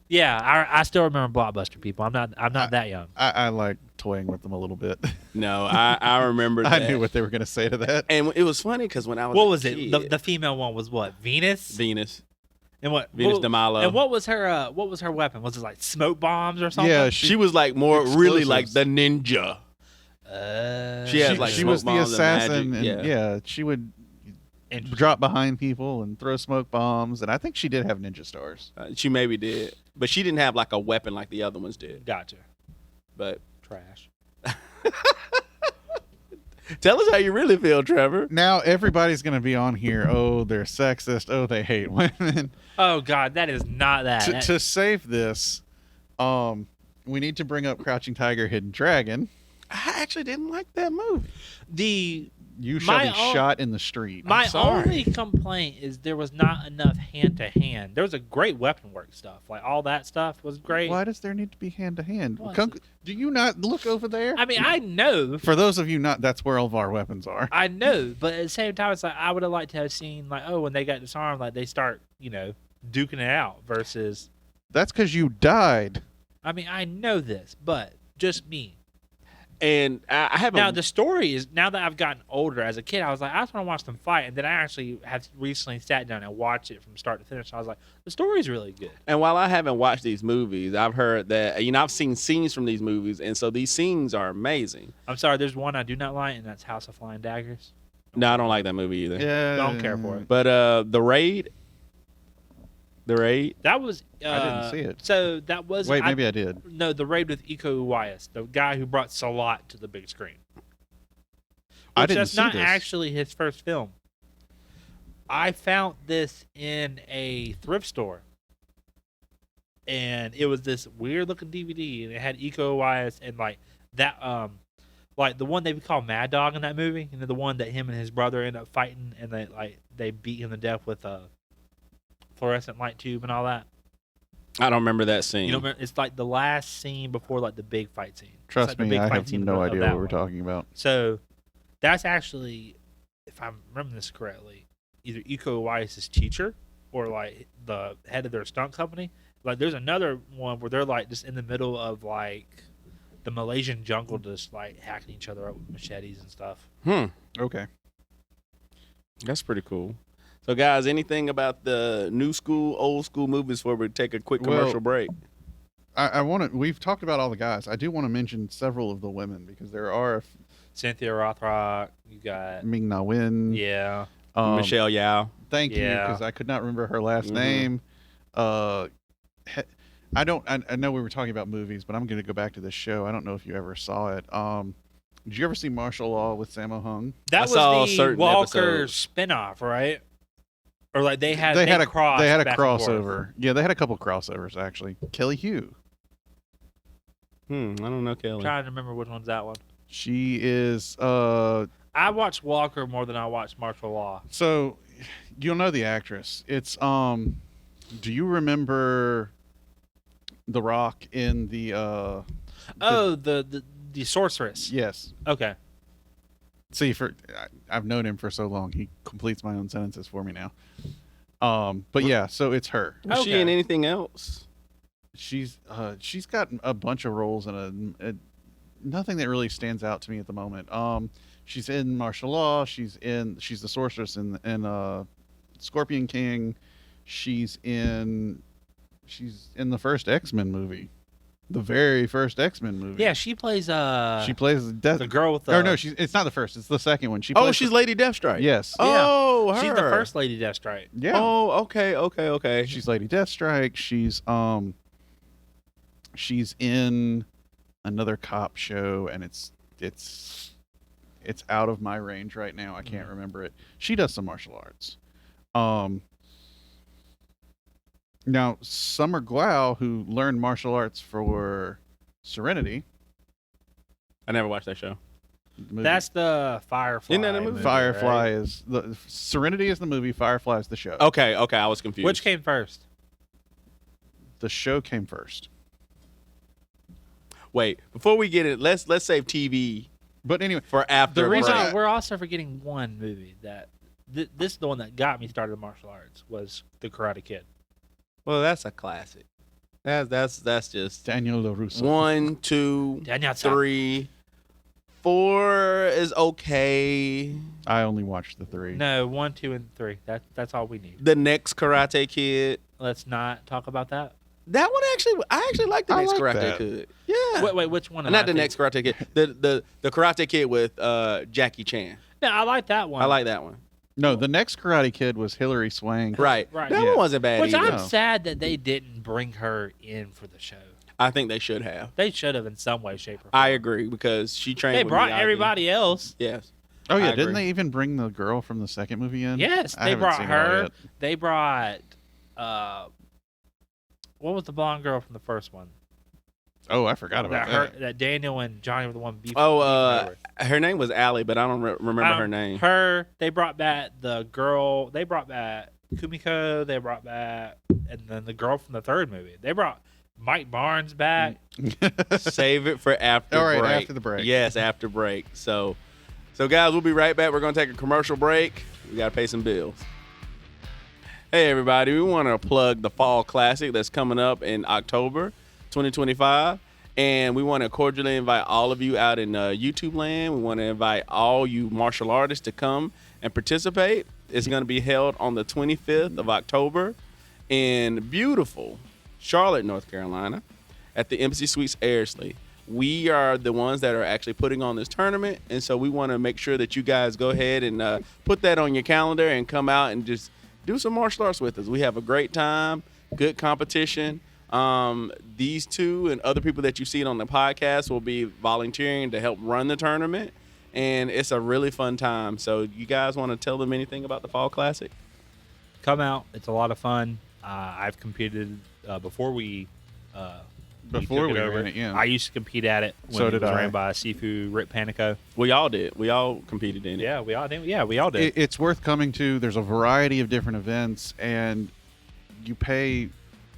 Yeah, I still remember Blockbuster, people. I'm not that young. I like toying with them a little bit. No, I remember that. I knew what they were going to say to that. And it was funny because when I was What a was it? kid, The female one was what? Venus? Venus And what? Venus what, de Milo. And what was her weapon? Was it like smoke bombs or something? Yeah, she was like more really like Explosives. the ninja. She had, like, she smoke was the bombs and magic, assassin, and yeah. yeah, she would drop behind people and throw smoke bombs, and I think she did have ninja stars. She maybe did, but she didn't have like a weapon like the other ones did. Gotcha. But Trash. tell us how you really feel, Trevor. Now everybody's going to be on here. Oh, they're sexist. Oh, they hate women. Oh God, that is not that. To save this, we need to bring up Crouching Tiger, Hidden Dragon. I actually didn't like that movie. The You shall My be own- shot in the street. my sorry. only complaint is there was not enough hand to hand. There was a great weapon work stuff. Like all that stuff was great. Why does there need to be hand to hand? Well, Do you not look over there? I mean, I know. For those of you not, that's where all of our weapons are. I know, but at the same time, it's like I would have liked to have seen like, oh, when they got disarmed, like they start, duking it out. Versus, That's because you died. I mean, I know this, but just me. And I have Now the story is now that I've gotten older. As a kid, I was like, I just want to watch them fight, and then I actually have recently sat down and watched it from start to finish. I was like, the story's really good. and while I haven't watched these movies, I've heard that I've seen scenes from these movies, and so these scenes are amazing. I'm sorry, there's one I do not like, and that's House of Flying Daggers. No, I don't like that movie either. Yeah. Don't care for it. But the raid. That was. I didn't see it. So that was. Wait, maybe I did. No, the raid with Iko Uwais, the guy who brought Salat to the big screen. I Which didn't that's see not this. actually his first film. I found this in a thrift store. And it was this weird looking DVD, and it had Iko Uwais and like that like the one they would call Mad Dog in that movie, the one that him and his brother end up fighting, and they beat him to death with a fluorescent light tube and all that. I don't remember that scene. You know, it's like the last scene before like the big fight scene. It's Trust like the me, big I fight have scene no of idea that what we're one. talking about. So that's actually, if I'm remembering this correctly, either Iko Uwais' teacher or like the head of their stunt company. Like there's another one where they're like just in the middle of like the Malaysian jungle, just like hacking each other up with machetes and stuff. Okay. That's pretty cool. So, guys, anything about the new school, old school movies before we take a quick commercial Well, break? I want to. We've talked about all the guys. I do want to mention several of the women because there are Cynthia Rothrock, you got Ming Na Wen. yeah, Michelle Yao. Thank you, Yeah. because I could not remember her last Mhm. name. I don't. I know we were talking about movies, but I'm going to go back to this show. I don't know if you ever saw it. Did you ever see Martial Law with Sammo Hung? that I was saw the certain Walker episodes. spinoff, right? Or like they had a crossed they had a back and forth. crossover. Yeah, they had a couple crossovers actually. Kelly Hu. I don't know, Kelly. I'm trying to remember which one's that one. She is. I watched Walker more than I watched Martial Law. So you'll know the actress. It's Do you remember The Rock in the? Oh, the sorceress. Yes. Okay. See, I've known him for so long, he completes my own sentences for me now. But yeah, so it's her. Was she Okay. in anything else? She's got a bunch of roles and nothing that really stands out to me at the moment. She's in Martial Law. She's the sorceress in Scorpion King. She's in the first X-Men movie, the very first X-Men movie. Yeah, she plays she plays the girl with the. Or no, it's not the first. It's the second one. She plays Oh, she's Lady Deathstrike. yes. Oh, her. She's the first Lady Deathstrike. Yeah. Oh, okay. She's Lady Deathstrike. She's in another cop show, and it's out of my range right now. I can't remember it. She does some martial arts. Now, Summer Glau, who learned martial arts for Serenity, I never watched that show. the movie- That's the Firefly. Isn't that a movie? Firefly right? is the Serenity is the movie. Firefly is the show. Okay, I was confused. Which came first? The show came first. Wait, before we get it, let's save TV But anyway, for after. The break. reason We're also forgetting one movie that this is the one that got me started in martial arts was The Karate Kid. Well, that's a classic. That's just Daniel LaRusso. 1, 2, Daniel San. 3, 4 is okay. I only watched the 3. No, 1, 2, and 3. That's all we need. The next Karate Kid. Let's not talk about that. That one I actually like the I next like Karate that. Kid. Yeah. Wait, which one? am Not I the thinking? next Karate Kid. The Karate Kid with Jackie Chan. No, I like that one. I like that one. No, the next Karate Kid was Hilary Swank. Right. Right. That Yeah. one wasn't bad Which either. I'm sad that they didn't bring her in for the show. I think they should have. They should have in some way, shape, or form. I agree because she trained. They with brought Miyagi. everybody else. Yes. Oh yeah, I didn't agree. they even bring the girl from the second movie in? Yes, I they haven't brought seen it all her. yet. They brought what was the blonde girl from the first one? Oh, I forgot about that. That Daniel and Johnny were the one beefing. Oh, beefing over. her name was Allie, but I don't remember I don't- her name. Her. They brought back the girl. They brought back Kumiko. They brought back, and then the girl from the third movie. They brought Mike Barnes back. Save it for after All right, break. after the break. Yes, after break. So guys, we'll be right back. We're going to take a commercial break. We got to pay some bills. Hey, everybody. We want to plug the Fall Classic that's coming up in October 2025. And we want to cordially invite all of you out in YouTube land. We want to invite all you martial artists to come and participate. It's going to be held on the 25th of October in beautiful Charlotte, North Carolina, at the Embassy Suites Ayersley. We are the ones that are actually putting on this tournament, and so we want to make sure that you guys go ahead and put that on your calendar and come out and just do some martial arts with us. We have a great time, good competition. These two and other people that you see on the podcast will be volunteering to help run the tournament, and it's a really fun time. So you guys want to tell them anything about the Fall Classic? Come out. It's a lot of fun. I've competed before we. Before took we over. ran it, yeah. I used to compete at it when So it did was I. ran by Sifu Rip Panico. We all did. We all competed in it. Yeah, we all did. Yeah, we all did. It's worth coming to. There's a variety of different events, and you pay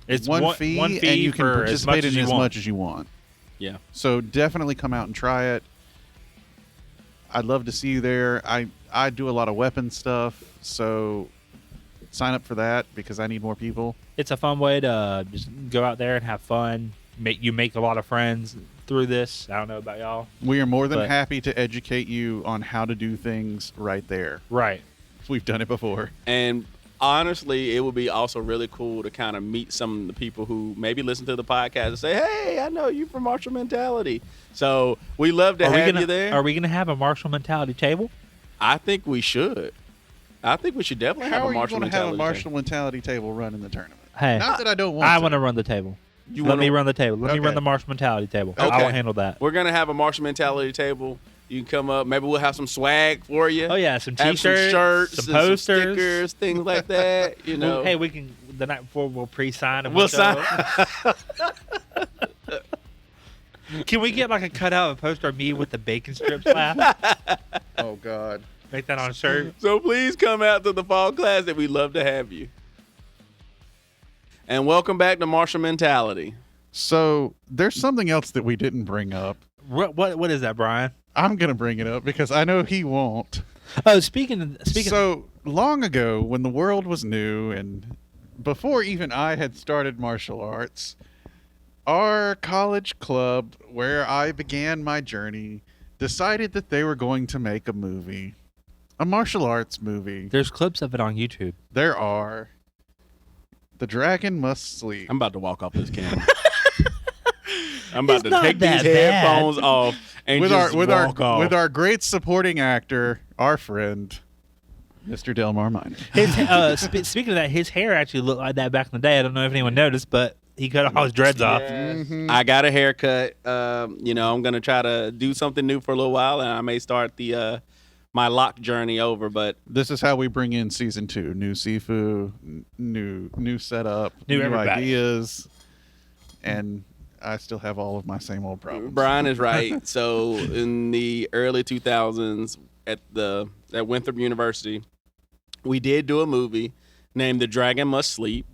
It's one fee, and you can for as much participate in you as want. much as you want. Yeah. So definitely come out and try it. I'd love to see you there. I do a lot of weapon stuff, so sign up for that because I need more people. It's a fun way to just go out there and have fun. Make a lot of friends through this. I don't know about y'all. We are more than But- happy to educate you on how to do things right there. Right. We've done it before. And honestly, it would be also really cool to kind of meet some of the people who maybe listen to the podcast and say, "Hey, I know you from Martial Mentality." So we love to have you there. Are we gonna have a martial mentality table? I think we should. I think we should definitely How have are a you Martial going to have a Mentality. martial mentality table run in the tournament? Hey, Not that I don't want I to. want to run the table. You Let wanna- me run the table. Let me Okay. run the martial mentality table. Okay. I will handle that. We're gonna have a Martial Mentality table. You can come up. Maybe we'll have some swag for you. Oh yeah, some Have t-shirts, some shirts, some and posters, stickers, things like that. You know. Hey, we can the night before we'll pre-sign and we'll sign. Can we get like a cutout of a poster of me with the bacon strips laugh? Oh, God. Make that on a shirt. So please come out to the Fall Classic. We'd love to have you. And welcome back to Martial Mentality. So there's something else that we didn't bring up. What is that, Brian? I'm going to bring it up because I know he won't. Oh, speaking. So long ago, when the world was new and before even I had started martial arts, our college club, where I began my journey, decided that they were going to make a movie, a martial arts movie. there's clips of it on YouTube. There are. The Dragon Must Sleep. I'm about to walk off this camera. I'm about It's to not take these that bad. headphones off and with just walk off. with our great supporting actor, our friend, Mr. Delmar Minor. His, speaking of that, his hair actually looked like that back in the day. I don't know if anyone noticed, but he cut all his dreads off. Mhm. I got a haircut. I'm gonna try to do something new for a little while, and I may start the my lock journey over. But This is how we bring in season 2. New Sifu, new setup, New new everybody. ideas, and I still have all of my same old problems. Brian is right. So in the early 2000s at Winthrop University, we did do a movie named The Dragon Must Sleep.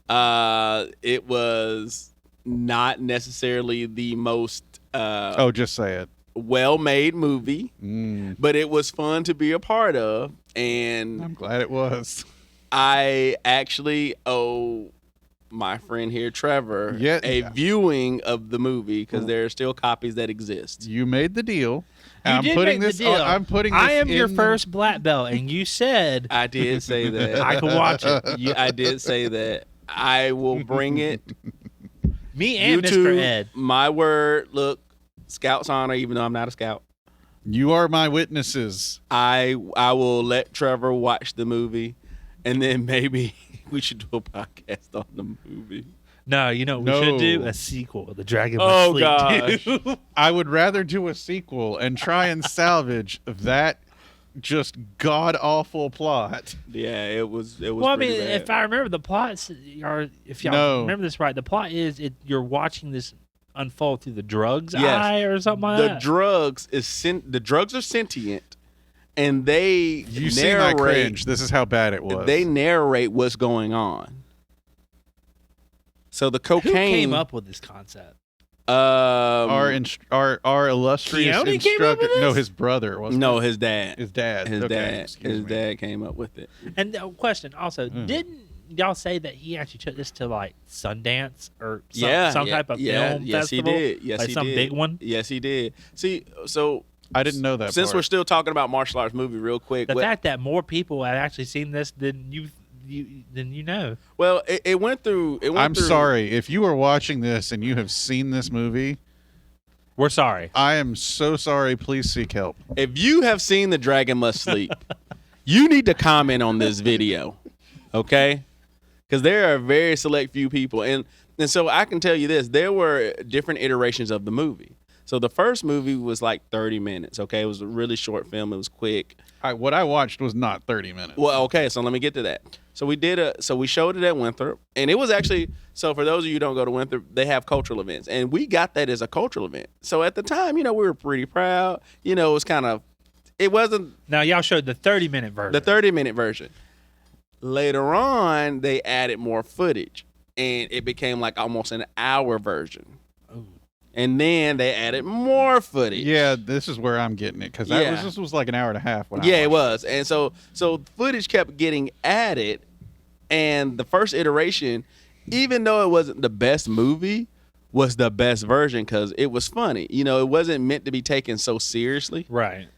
It was not necessarily the most Just say it. well-made movie, but it was fun to be a part of. And I'm glad it was. I actually owe my friend here, Trevor, a viewing of the movie because there are still copies that exist. You made the deal. You I'm did putting make this. the deal. I'm putting. This I am your in first black belt, and you said I did say that. I could watch it. I did say that. I will bring it. Me and YouTube, Mr. Ed. my word. Look, Scout's honor, even though I'm not a scout. You are my witnesses. I will let Trevor watch the movie, and then maybe we should do a podcast on the movie. No, you know what we should do? A sequel. The Dragon Oh, Must Sleep. gosh. I would rather do a sequel and try and salvage that just god awful plot. Yeah, it was. Well, I mean, pretty bad. if I remember the plot, or if y'all No. remember this right, the plot is you're watching this unfold through the drugs Yes. eye or something like the that. the drugs are sentient, and they You see my cringe. This is how bad it was. They narrate what's going on. So the Who cocaine came up with this concept? our illustrious Keone came up instructor. with No, this? his brother was. no, his dad. his dad. His Okay, dad. excuse His me. dad came up with it. And question also, didn't y'all say that he actually took this to like Sundance or some type of film yes, festival? he did. Yes, like he some did. big one. Yes, he did. See, so I didn't know that. since part. we're still talking about martial arts movie, real quick. The fact that more people have actually seen this than you know. Well, it went through. I'm sorry if you are watching this and you have seen this movie. We're sorry. I am so sorry. Please seek help. If you have seen The Dragon Must Sleep, you need to comment on this video, okay? Because there are very select few people, and so I can tell you this: there were different iterations of the movie. So the first movie was like 30 minutes. Okay, it was a really short film. It was quick. What I watched was not 30 minutes. Well, okay, so let me get to that. So we showed it at Winthrop, and it was actually, so for those of you who don't go to Winthrop, they have cultural events, and we got that as a cultural event. So at the time, we were pretty proud. It was kind of, it wasn't Now y'all showed the 30-minute version. the 30-minute version. Later on, they added more footage, and it became like almost an hour version. Ooh. And then they added more footage. Yeah, this is where I'm getting it because Yeah. this was like an hour and a half. When Yeah, I it watched was. And so footage kept getting added, and the first iteration, even though it wasn't the best movie, was the best version because it was funny. It wasn't meant to be taken so seriously. Right.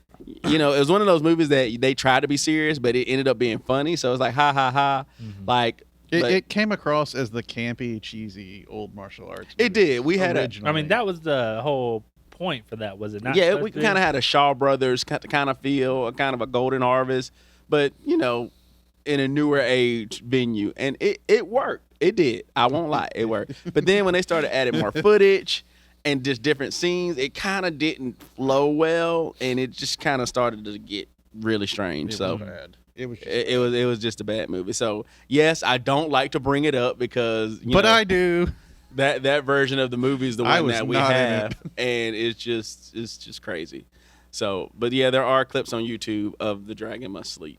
It was one of those movies that they tried to be serious, but it ended up being funny. So it was like, ha, ha, ha. Like, but It came across as the campy, cheesy old martial arts. It did. We had originally. I mean, that was the whole point for that, was it not? yeah, supposed we to be? kind of had a Shaw Brothers kind of feel, a kind of a Golden Harvest, but, in a newer age venue. And it worked. It did. I won't lie. It worked. But then when they started adding more footage and just different scenes, it kind of didn't flow well, and it just kind of started to get really strange. It So was bad. It was. Just it was just a bad movie. So yes, I don't like to bring it up because but I do. that version of the movie is the I one was that we not in have, it. and it's just crazy. So, but yeah, there are clips on YouTube of The Dragon Must Sleep,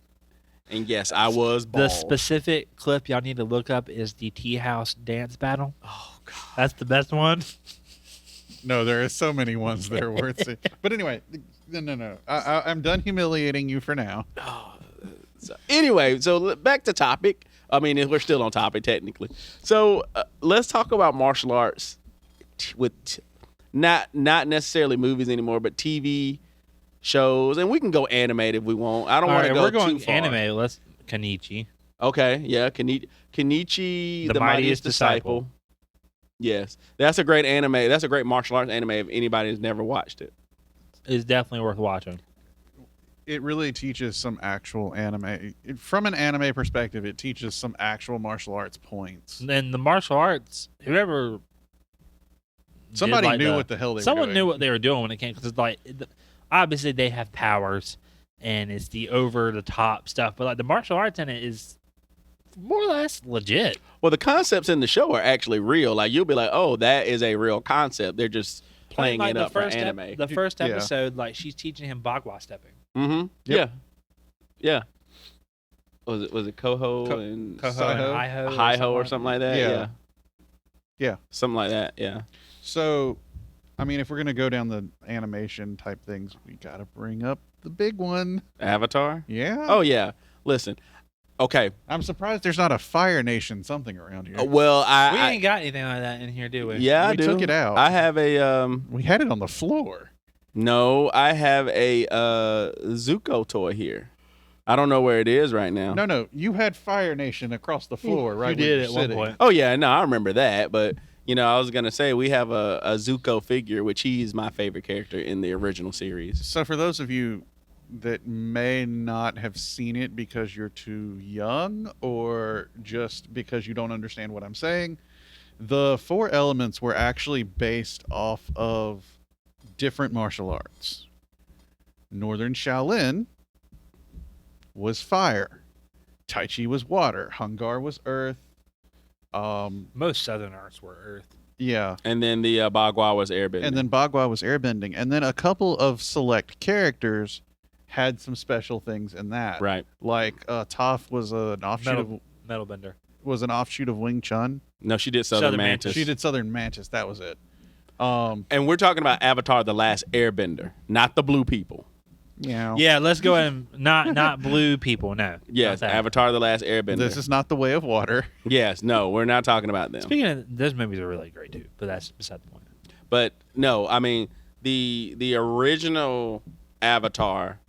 and yes, I was The bald. specific clip y'all need to look up is the Tea House dance battle. Oh God. That's the best one. No, there are so many ones that are worth seeing. But anyway, no. I'm done humiliating you for now. So anyway, back to topic. I mean, we're still on topic technically. So let's talk about martial arts with not necessarily movies anymore, but TV shows, and we can go animated if we want. I don't All want right, to go we're going too far. anime. Let's Kenichi. Okay, yeah, Kenichi, The the Mightiest Disciple. Yes, that's a great anime. That's a great martial arts anime if anybody has never watched it. Is definitely worth watching. It really teaches some actual anime. From an anime perspective, it teaches some actual martial arts points. And the martial arts, whoever did, Somebody like, knew what the hell they were someone doing. knew what they were doing when it came, because obviously they have powers, and it's the over the top stuff. But like the martial arts in it is more or less legit. Well, the concepts in the show are actually real. Like you'll be like, oh, that is a real concept. They're just playing Like it up for anime. The first Yeah. episode, like she's teaching him bagua stepping. Mm-hmm. Yep. Yeah. Was it Koho Ko- and Koho Saiho? and Hi-Ho or something like that? Yeah. Yeah. Something like that. Yeah. So, I mean, if we're gonna go down the animation type things, we gotta bring up the big one. Avatar. Yeah. Oh yeah. Listen. Okay. I'm surprised there's not a Fire Nation something around here. Well, We I ain't got anything like that in here, do we? yeah, I We do. took it out. I have a We had it on the floor. no, I have a Zuko toy here. I don't know where it is right now. No, you had Fire Nation across the floor, right? You where did you're at one sitting. point. Oh yeah, no, I remember that, but I was gonna say we have a Zuko figure, which he is my favorite character in the original series. So, for those of you that may not have seen it because you're too young or just because you don't understand what I'm saying, the 4 elements were actually based off of different martial arts. Northern Shaolin was fire. Tai Chi was water. Hungar was earth. Most Southern arts were Earth. Yeah. And then the Bagua was airbending. And then Bagua was airbending. And then a couple of select characters had some special things in that. right. Like Toph was an offshoot of Metalbender. Wing Chun. No, she did Southern Southern Mantis. She did Southern Mantis. That was it. And we're talking about Avatar: The Last Airbender, not the blue people. Yeah. Yeah, let's go ahead and not blue people. No. Yes, not that. Avatar: The Last Airbender. This is not the way of water. Yes, no, we're not talking about them. Speaking of, those movies are really great too, but that's beside the point. But no, I mean the original Avatar,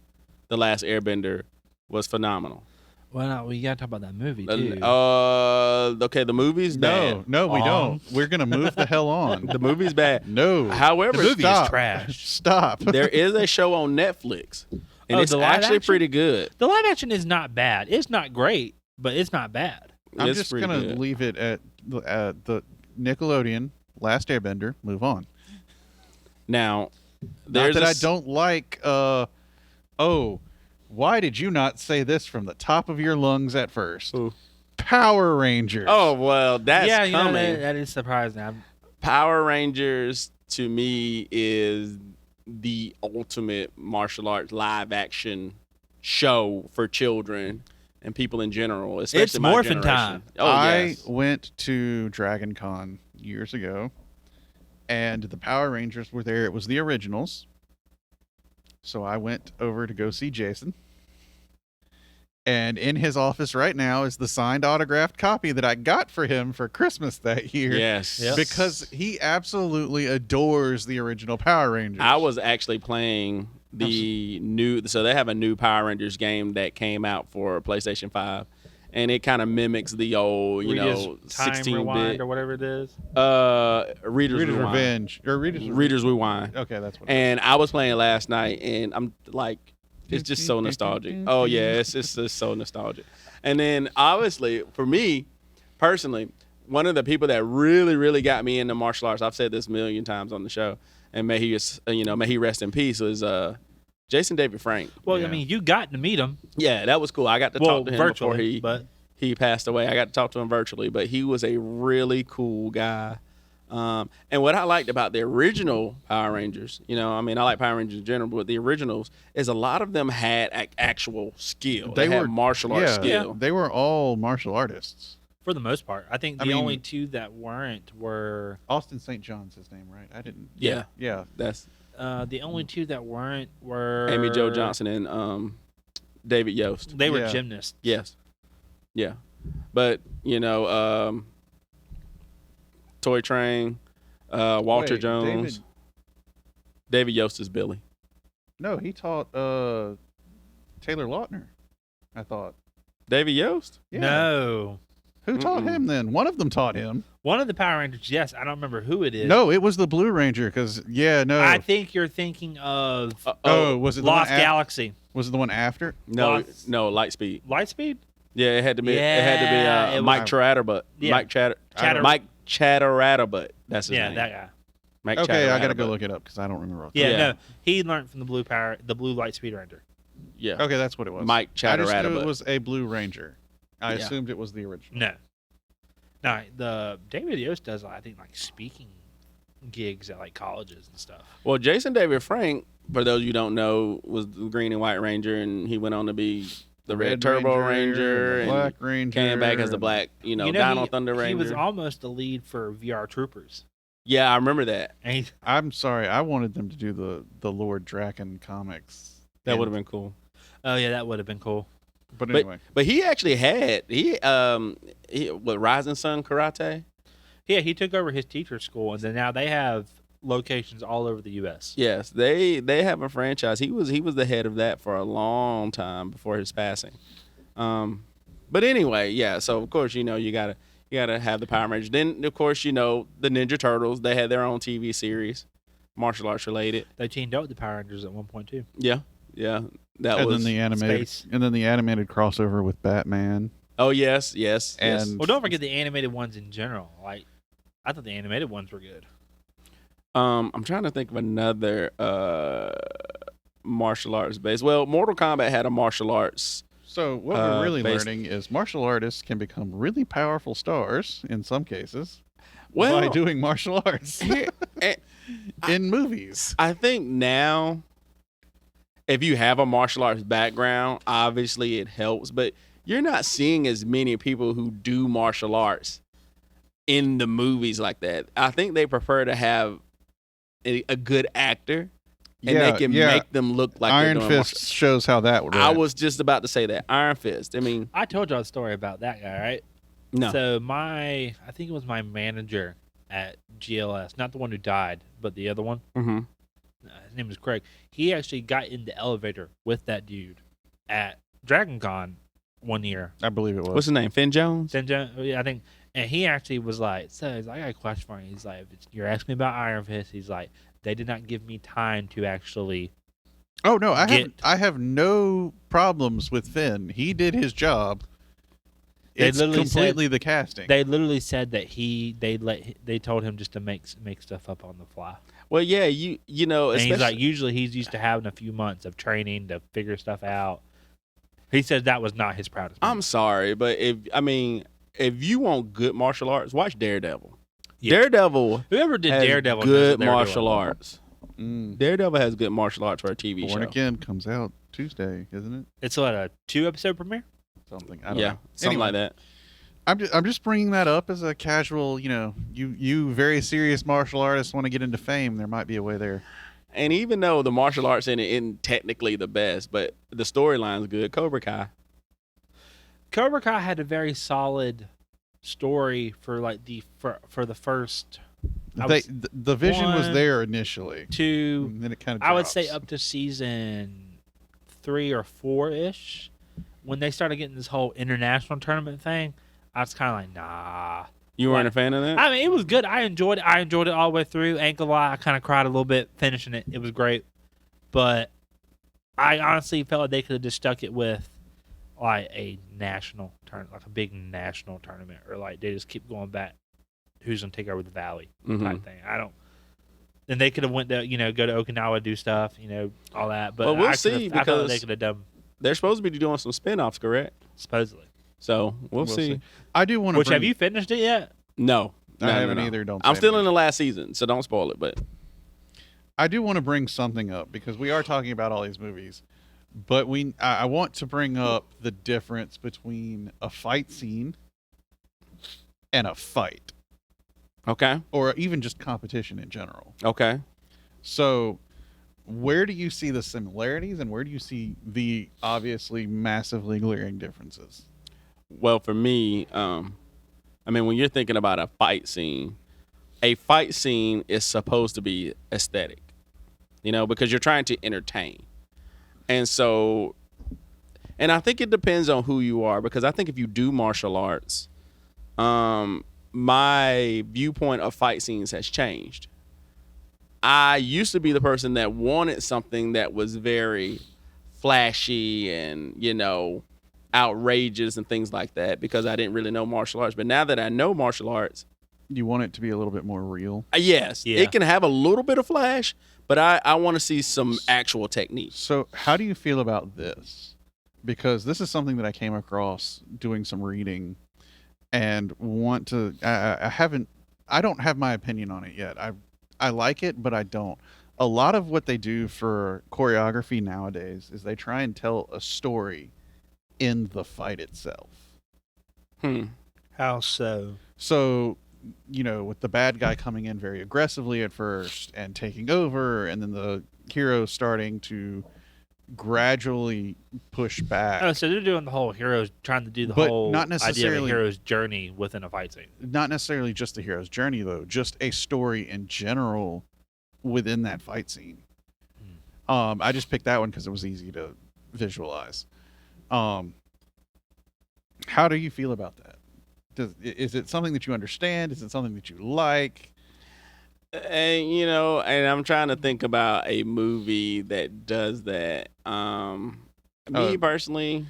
The Last Airbender, was phenomenal. Well, no, we gotta talk about that movie too. Okay, the movie's bad. No, we don't. We're gonna move the hell on. The movie's bad. No. However, The movie Stop. is trash. Stop. there is a show on Netflix, and Oh, it's the live actually action? pretty good. The live action is not bad. It's not great, but it's not bad. I'm It's just pretty gonna good. leave it at the Nickelodeon Last Airbender. Move on. Now, Not there's that a I s- don't like. Why did you not say this from the top of your lungs at first? Who? Power Rangers. Oh well, that's yeah, you know, coming. that is surprising. Power Rangers to me is the ultimate martial arts live action show for children and people in general, especially It's my morphin' generation. time. Oh I yes. went to Dragon Con years ago, and the Power Rangers were there. It was the originals. So I went over to go see Jason. And in his office right now is the signed autographed copy that I got for him for Christmas that year. Yes. Yep. Because he absolutely adores the original Power Rangers. I was actually playing the new. So they have a new Power Rangers game that came out for PlayStation 5, and it kind of mimics the old, We just time 16-bit. rewind or whatever it is. Reader's Reader's Rewind. Revenge. Or Reader's Rewind. Okay, that's what it And I was playing last night, and I'm like, it's just so nostalgic. Oh yeah, it's just so nostalgic. And then obviously for me, personally, one of the people that really, really got me into martial arts, I've said this a million times on the show, and may he rest in peace, was Jason David Frank. Well, Yeah. I mean, you got to meet him. Yeah, that was cool. I got to Well, talk to him virtually, before but he passed away. I got to talk to him virtually, but he was a really cool guy. And what I liked about the original Power Rangers, I like Power Rangers in general, but the originals is a lot of them had actual skill. They had martial arts skill. They were all martial artists. for the most part, I think I the mean- only two that weren't were Austin St. John's his name, right? I didn't. Yeah. Yeah. That's the only two that weren't were Amy Jo Johnson and David Yost. They were Yeah. gymnasts. Yes. Yeah. But, Toy Train, Walter Wait, Jones. David Yost is Billy. No, he taught Taylor Lautner, I thought. David Yost? Yeah. No, Who taught Mm-mm. him then? One of them taught him. one of the Power Rangers. Yes, I don't remember who it is. No, it was the Blue Ranger because, no. I think you're thinking of Was it Lost the one Galaxy. Was it the one after? No, Lost- no, Lightspeed. Lightspeed. Yeah, it had to be. Yeah, it had to be it Mike was- Chatterbutt. Yeah. Mike Chatter- Mike Chatterbutt. That's his Yeah, name. that guy. Mike Okay, I got to go Chatterbutt. look it up because I don't remember. Yeah, Yeah. no, he learned from the Blue Lightspeed Ranger. Yeah. Okay, that's what it was. Mike I just knew Chatteratabutt. it was a Blue Ranger. I Yeah. assumed it was the original. No, the David Yost does I think like speaking gigs at like colleges and stuff. Well, Jason David Frank, for those you don't know, was the Green and White Ranger, and he went on to be the Red Turbo Ranger, the and Black Ranger, came back as the Black, Dino Thunder Ranger. He was almost the lead for VR Troopers. Yeah, I remember that. And he, I'm sorry, I wanted them to do the Lord Draken comics. That would have been cool. oh yeah, that would have been cool. But anyway, But he actually had Rising Sun Karate. Yeah, he took over his teacher school, and then now they have locations all over the U.S. Yes, they have a franchise. He was the head of that for a long time before his passing. But anyway, yeah. So of course you gotta have the Power Rangers. Then of course the Ninja Turtles. They had their own TV series, martial arts related. They teamed up with the Power Rangers at one point too. Yeah. That and was. then the animated, Space. and then the animated crossover with Batman. Oh yes. And- Well, don't forget the animated ones in general. Like, I thought the animated ones were good. I'm trying to think of another martial arts base. Well, Mortal Kombat had a martial arts. So what we're really based- learning is martial artists can become really powerful stars in some cases Well, by doing martial arts here- eh, in movies. I think now, if you have a martial arts background, obviously it helps, but you're not seeing as many people who do martial arts in the movies like that. I think they prefer to have a good actor, and they can make them look like Iron they're doing Fist shows how that would I work. was just about to say that. Iron Fist. I mean, I told y'all a story about that guy, right? no. So I think it was my manager at GLS, not the one who died, but the other one. Mm-hmm. His name was Craig. He actually got in the elevator with that dude at Dragon Con one year. I believe it was. What's his name? Finn Jones? Yeah, I think. And he actually was like, so he's like, I got a question for you. He's like, you're asking me about Iron Fist. He's like, they did not give me time to actually. Oh no, Get- I have no problems with Finn. He did his job. They It's literally completely the casting. They literally said that they told him just to make stuff up on the fly. Well, yeah, you know, And he's especially like, usually he's used to having a few months of training to figure stuff out. He said that was not his proudest I'm moment. sorry, but if you want good martial arts, watch Daredevil. Yeah. Daredevil Whoever did has Daredevil knows good what they're martial doing. arts. Mm. Daredevil has good martial arts for a TV Born show. Again comes out Tuesday, isn't it? It's what, a 2-episode premiere? Something. I don't Yeah, know. something Anyway, like that. I'm just bringing that up as a casual. You very serious martial artists want to get into fame. There might be a way there. And even though the martial arts in it isn't technically the best, but the storyline's good. Cobra Kai. Cobra Kai had a very solid story for like for the first The vision was one, there initially, 2. and then it kind of. I would say up to season 3 or 4-ish, when they started getting this whole international tournament thing. I was kind of like, nah. You weren't Like- a fan of that? I mean, it was good. I enjoyed it. I enjoyed it all the way through. Ain't gonna lie, I kind of cried a little bit finishing it. It was great, but I honestly felt like they could have just stuck it with like a national tournament, like a big national tournament, or like they just keep going back. Who's gonna take over the valley Mhm. type thing? I don't. Then they could have went to go to Okinawa, do stuff, all that. But Well, we'll I could've- see, I felt like they because- could have done They're supposed to be doing some spin-offs, correct? supposedly. So we'll see. I do want to. Which have you finished it yet? No. I No, haven't no, no. either. Don't. I'm say still in anything. the last season, so don't spoil it. But I do want to bring something up because we are talking about all these movies, but I want to bring up the difference between a fight scene and a fight, okay, or even just competition in general. okay. So, where do you see the similarities, and where do you see the obviously massively glaring differences? Well, for me, when you're thinking about a fight scene is supposed to be aesthetic, because you're trying to entertain. And so, and I think it depends on who you are, because I think if you do martial arts, my viewpoint of fight scenes has changed. I used to be the person that wanted something that was very flashy and, outrageous and things like that, because I didn't really know martial arts. But now that I know martial arts, You want it to be a little bit more real. yes, Yeah. it can have a little bit of flash, but I want to see some actual techniques. So, how do you feel about this? Because this is something that I came across doing some reading, and want to. I don't have my opinion on it yet. I like it, but I don't. A lot of what they do for choreography nowadays is they try and tell a story in the fight itself. How so? So, with the bad guy coming in very aggressively at first and taking over, and then the hero starting to gradually push back. Oh, so they're doing the whole heroes trying to do the But whole not idea of a necessarily- hero's journey within a fight scene. Not necessarily just the hero's journey, though, just a story in general within that fight scene. I just picked that one because it was easy to visualize. How do you feel about that? Is it something that you understand? Is it something that you like? And and I'm trying to think about a movie that does that. Me personally,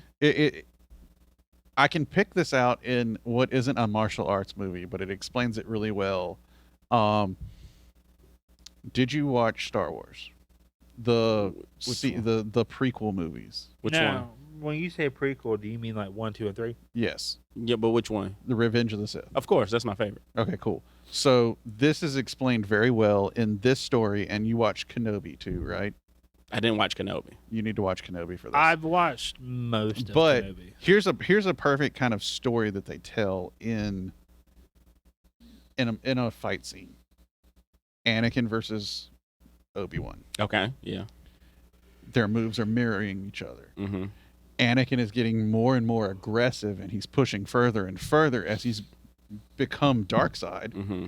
I can pick this out in what isn't a martial arts movie, but it explains it really well. Did you watch Star Wars? The prequel movies. which now, one? when you say prequel, do you mean like 1, 2, and 3? Yes, Yeah, but which one? The Revenge of the Sith. Of course, that's my favorite. Okay, cool. So this is explained very well in this story, and you watched Kenobi too, right? I didn't watch Kenobi. You need to watch Kenobi for this. I've watched most of But Kenobi. here's a perfect kind of story that they tell in a fight scene. Anakin versus Obi-Wan. Okay, yeah. Their moves are mirroring each other. Mm-hmm. Anakin is getting more and more aggressive, and he's pushing further and further as he's become dark side. Mm-hmm.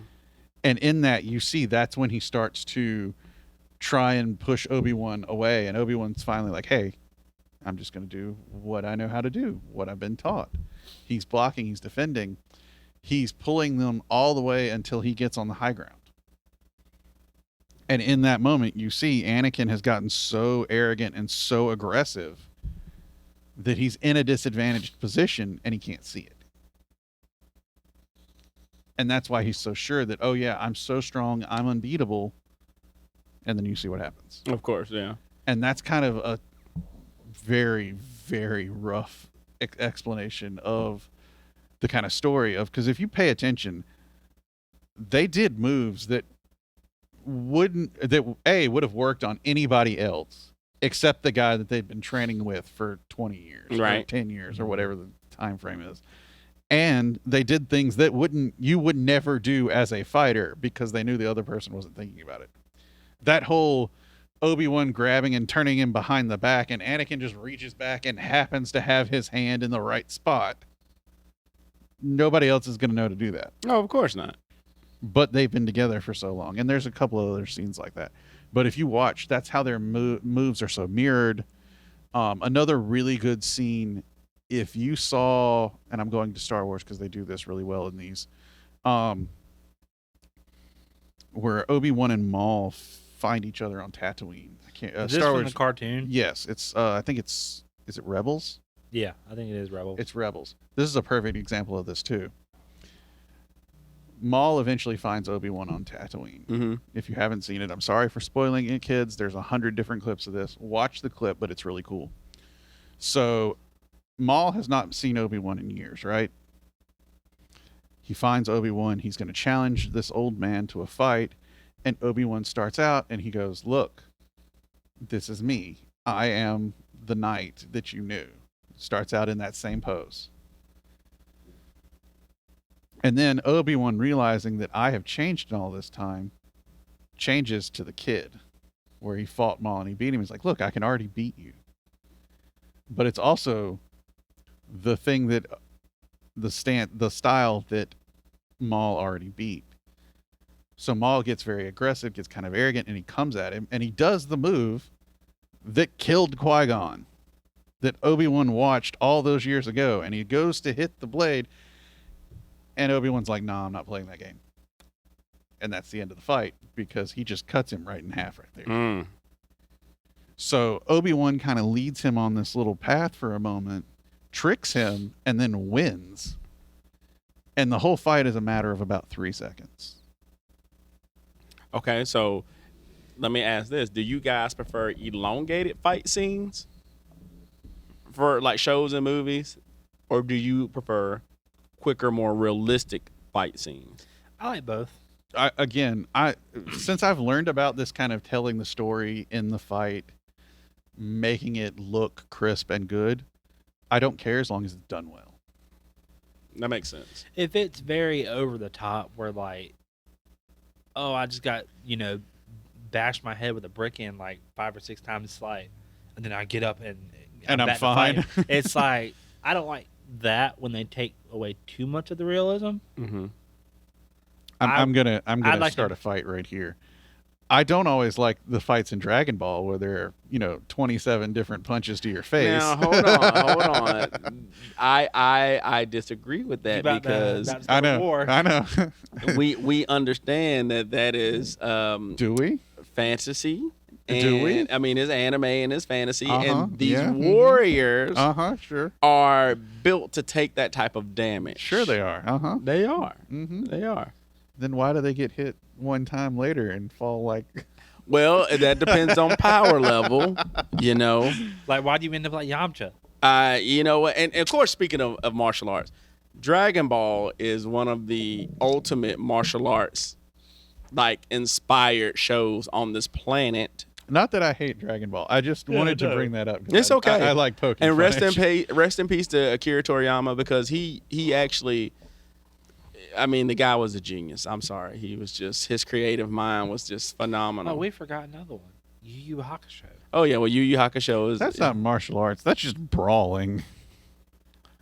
And in that, you see that's when he starts to try and push Obi-Wan away, and Obi-Wan's finally like, hey, I'm just going to do what I know how to do, what I've been taught. He's blocking, he's defending, he's pulling them all the way until he gets on the high ground. And in that moment, you see Anakin has gotten so arrogant and so aggressive that he's in a disadvantaged position and he can't see it. And that's why he's so sure that, oh yeah, I'm so strong, I'm unbeatable. And then you see what happens. Of course, yeah. And that's kind of a very, very rough explanation of the kind of story of, because if you pay attention, they did moves that would have worked on anybody else except the guy that they'd been training with for 20 years, Right. or 10 years, or whatever the time frame is. And they did things that you would never do as a fighter because they knew the other person wasn't thinking about it. That whole Obi-Wan grabbing and turning him behind the back, and Anakin just reaches back and happens to have his hand in the right spot. Nobody else is going to know to do that. No, of course not. But they've been together for so long, and there's a couple of other scenes like that. But if you watch, that's how their moves are so mirrored. Another really good scene, if you saw, and I'm going to Star Wars because they do this really well in these, where Obi-Wan and Maul find each other on Tatooine. I can't. Is this Star from Wars. the cartoon? Yes, it's. I think it's. Is it Rebels? Yeah, I think it is Rebel. It's Rebels. This is a perfect example of this too. Maul eventually finds Obi-Wan on Tatooine. Mm-hmm. If you haven't seen it, I'm sorry for spoiling it, kids. There's 100 different clips of this. Watch the clip, but it's really cool. So, Maul has not seen Obi-Wan in years, right? He finds Obi-Wan. He's going to challenge this old man to a fight. And Obi-Wan starts out and he goes, look, this is me. I am the knight that you knew. Starts out in that same pose. And then Obi-Wan, realizing that I have changed in all this time, changes to the kid, where he fought Maul and he beat him. He's like, look, I can already beat you. But it's also the thing that the style that Maul already beat. So Maul gets very aggressive, gets kind of arrogant, and he comes at him, and he does the move that killed Qui-Gon, that Obi-Wan watched all those years ago, and he goes to hit the blade, and Obi-Wan's like, nah, I'm not playing that game. And that's the end of the fight, because he just cuts him right in half right there. Mm. So Obi-Wan kind of leads him on this little path for a moment, tricks him, and then wins. And the whole fight is a matter of about 3 seconds. Okay, so let me ask this: do you guys prefer elongated fight scenes for like shows and movies, or do you prefer quicker, more realistic fight scenes? I like both. Since I've learned about this kind of telling the story in the fight, making it look crisp and good, I don't care as long as it's done well. That makes sense. If it's very over the top, where like, oh, I just got bashed my head with a brick in like 5 or 6 times, it's like, and then I get up and I'm back to fine. fighting. It's like I don't like that when they take away too much of the realism. Mm-hmm. I'm gonna I'd like start to- a fight right here. I don't always like the fights in Dragon Ball where there are 27 different punches to your face. Now hold on. I disagree with that About to- because about to I start a know. war. I know. we understand that is Do we? fantasy. Do we? I mean, it's anime and it's fantasy, Uh-huh, and these yeah, mhm. warriors Sure. are built to take that type of damage. Sure they are. They are. Mm-hmm. They are. Then why do they get hit one time later and fall like? Well, that depends on power level, Like, why do you end up like Yamcha? and of course, speaking of martial arts, Dragon Ball is one of the ultimate martial arts, like inspired shows on this planet. Not that I hate Dragon Ball. I just wanted to bring that up. 'cause It's okay. I like poking And fun at you. rest in peace to Akira Toriyama, because he actually, I mean, the guy was a genius. I'm sorry, he was just, his creative mind was just phenomenal. Oh, we forgot another one. Yu Yu Hakusho. Oh yeah, well, Yu Yu Hakusho is That's not martial arts. That's just brawling.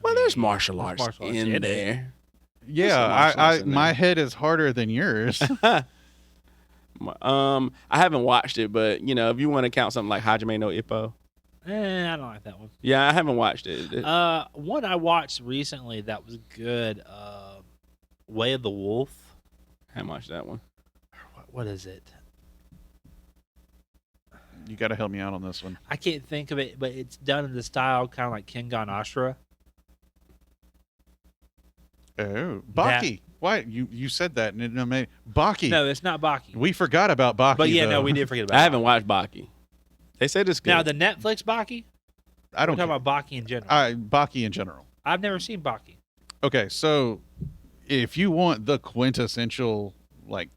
Well, there's martial arts, martial arts in in it. there. Yeah, some martial arts in my there. head is harder than yours. I haven't watched it, but if you want to count something like Hajime no Ippo, I don't like that one. yeah, I haven't watched it. One I watched recently that was good. Way of the Wolf. I haven't watched that one. What is it? You got to help me out on this one. I can't think of it, but it's done in the style kind of like Kengan Ashura. Oh, Baki. Why you said that and it made Baki? No, it's not Baki. We forgot about Baki. But yeah, though. no, we did forget about. I haven't Baki. watched Baki. They said it's good. Now the Netflix Baki. I We're don't. talking about Baki in general. Baki in general. I've never seen Baki. Okay, so if you want the quintessential, like,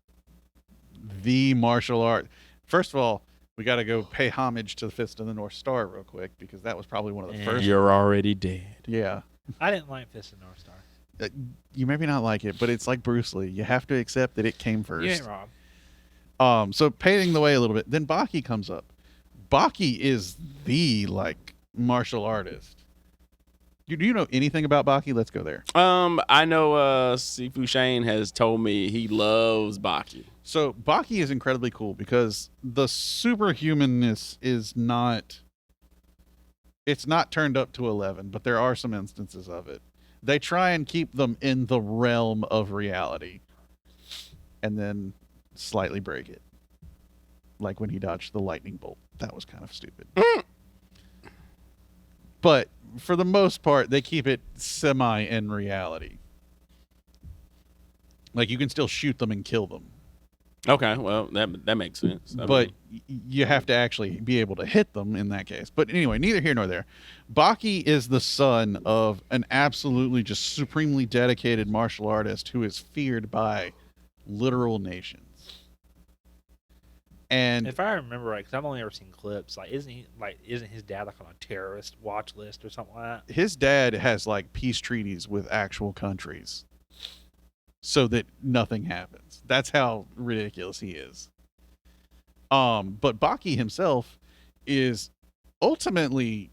the martial art, first of all, we got to go pay homage to the Fist of the North Star real quick, because that was probably one of the Yeah. first. You're already dead. Yeah. I didn't like Fist of North Star. You maybe not like it, but it's like Bruce Lee. You have to accept that it came first. You ain't wrong. So paving the way a little bit. Then Baki comes up. Baki is the martial artist. Do you know anything about Baki? Let's go there. I know Sifu Shane has told me he loves Baki. So Baki is incredibly cool because the superhumanness is not. It's not turned up to 11, but there are some instances of it. They try and keep them in the realm of reality, and then slightly break it. Like when he dodged the lightning bolt. That was kind of stupid. But for the most part, they keep it semi in reality. Like you can still shoot them and kill them, Okay, well that makes sense. I but mean, you have to actually be able to hit them in that case. But anyway, neither here nor there. Baki is the son of an absolutely just supremely dedicated martial artist who is feared by literal nations. And If I remember right, because I've only ever seen clips. Isn't his dad like on a terrorist watch list or something like that? his dad has peace treaties with actual countries so that nothing happens. That's how ridiculous he is. But Baki himself is ultimately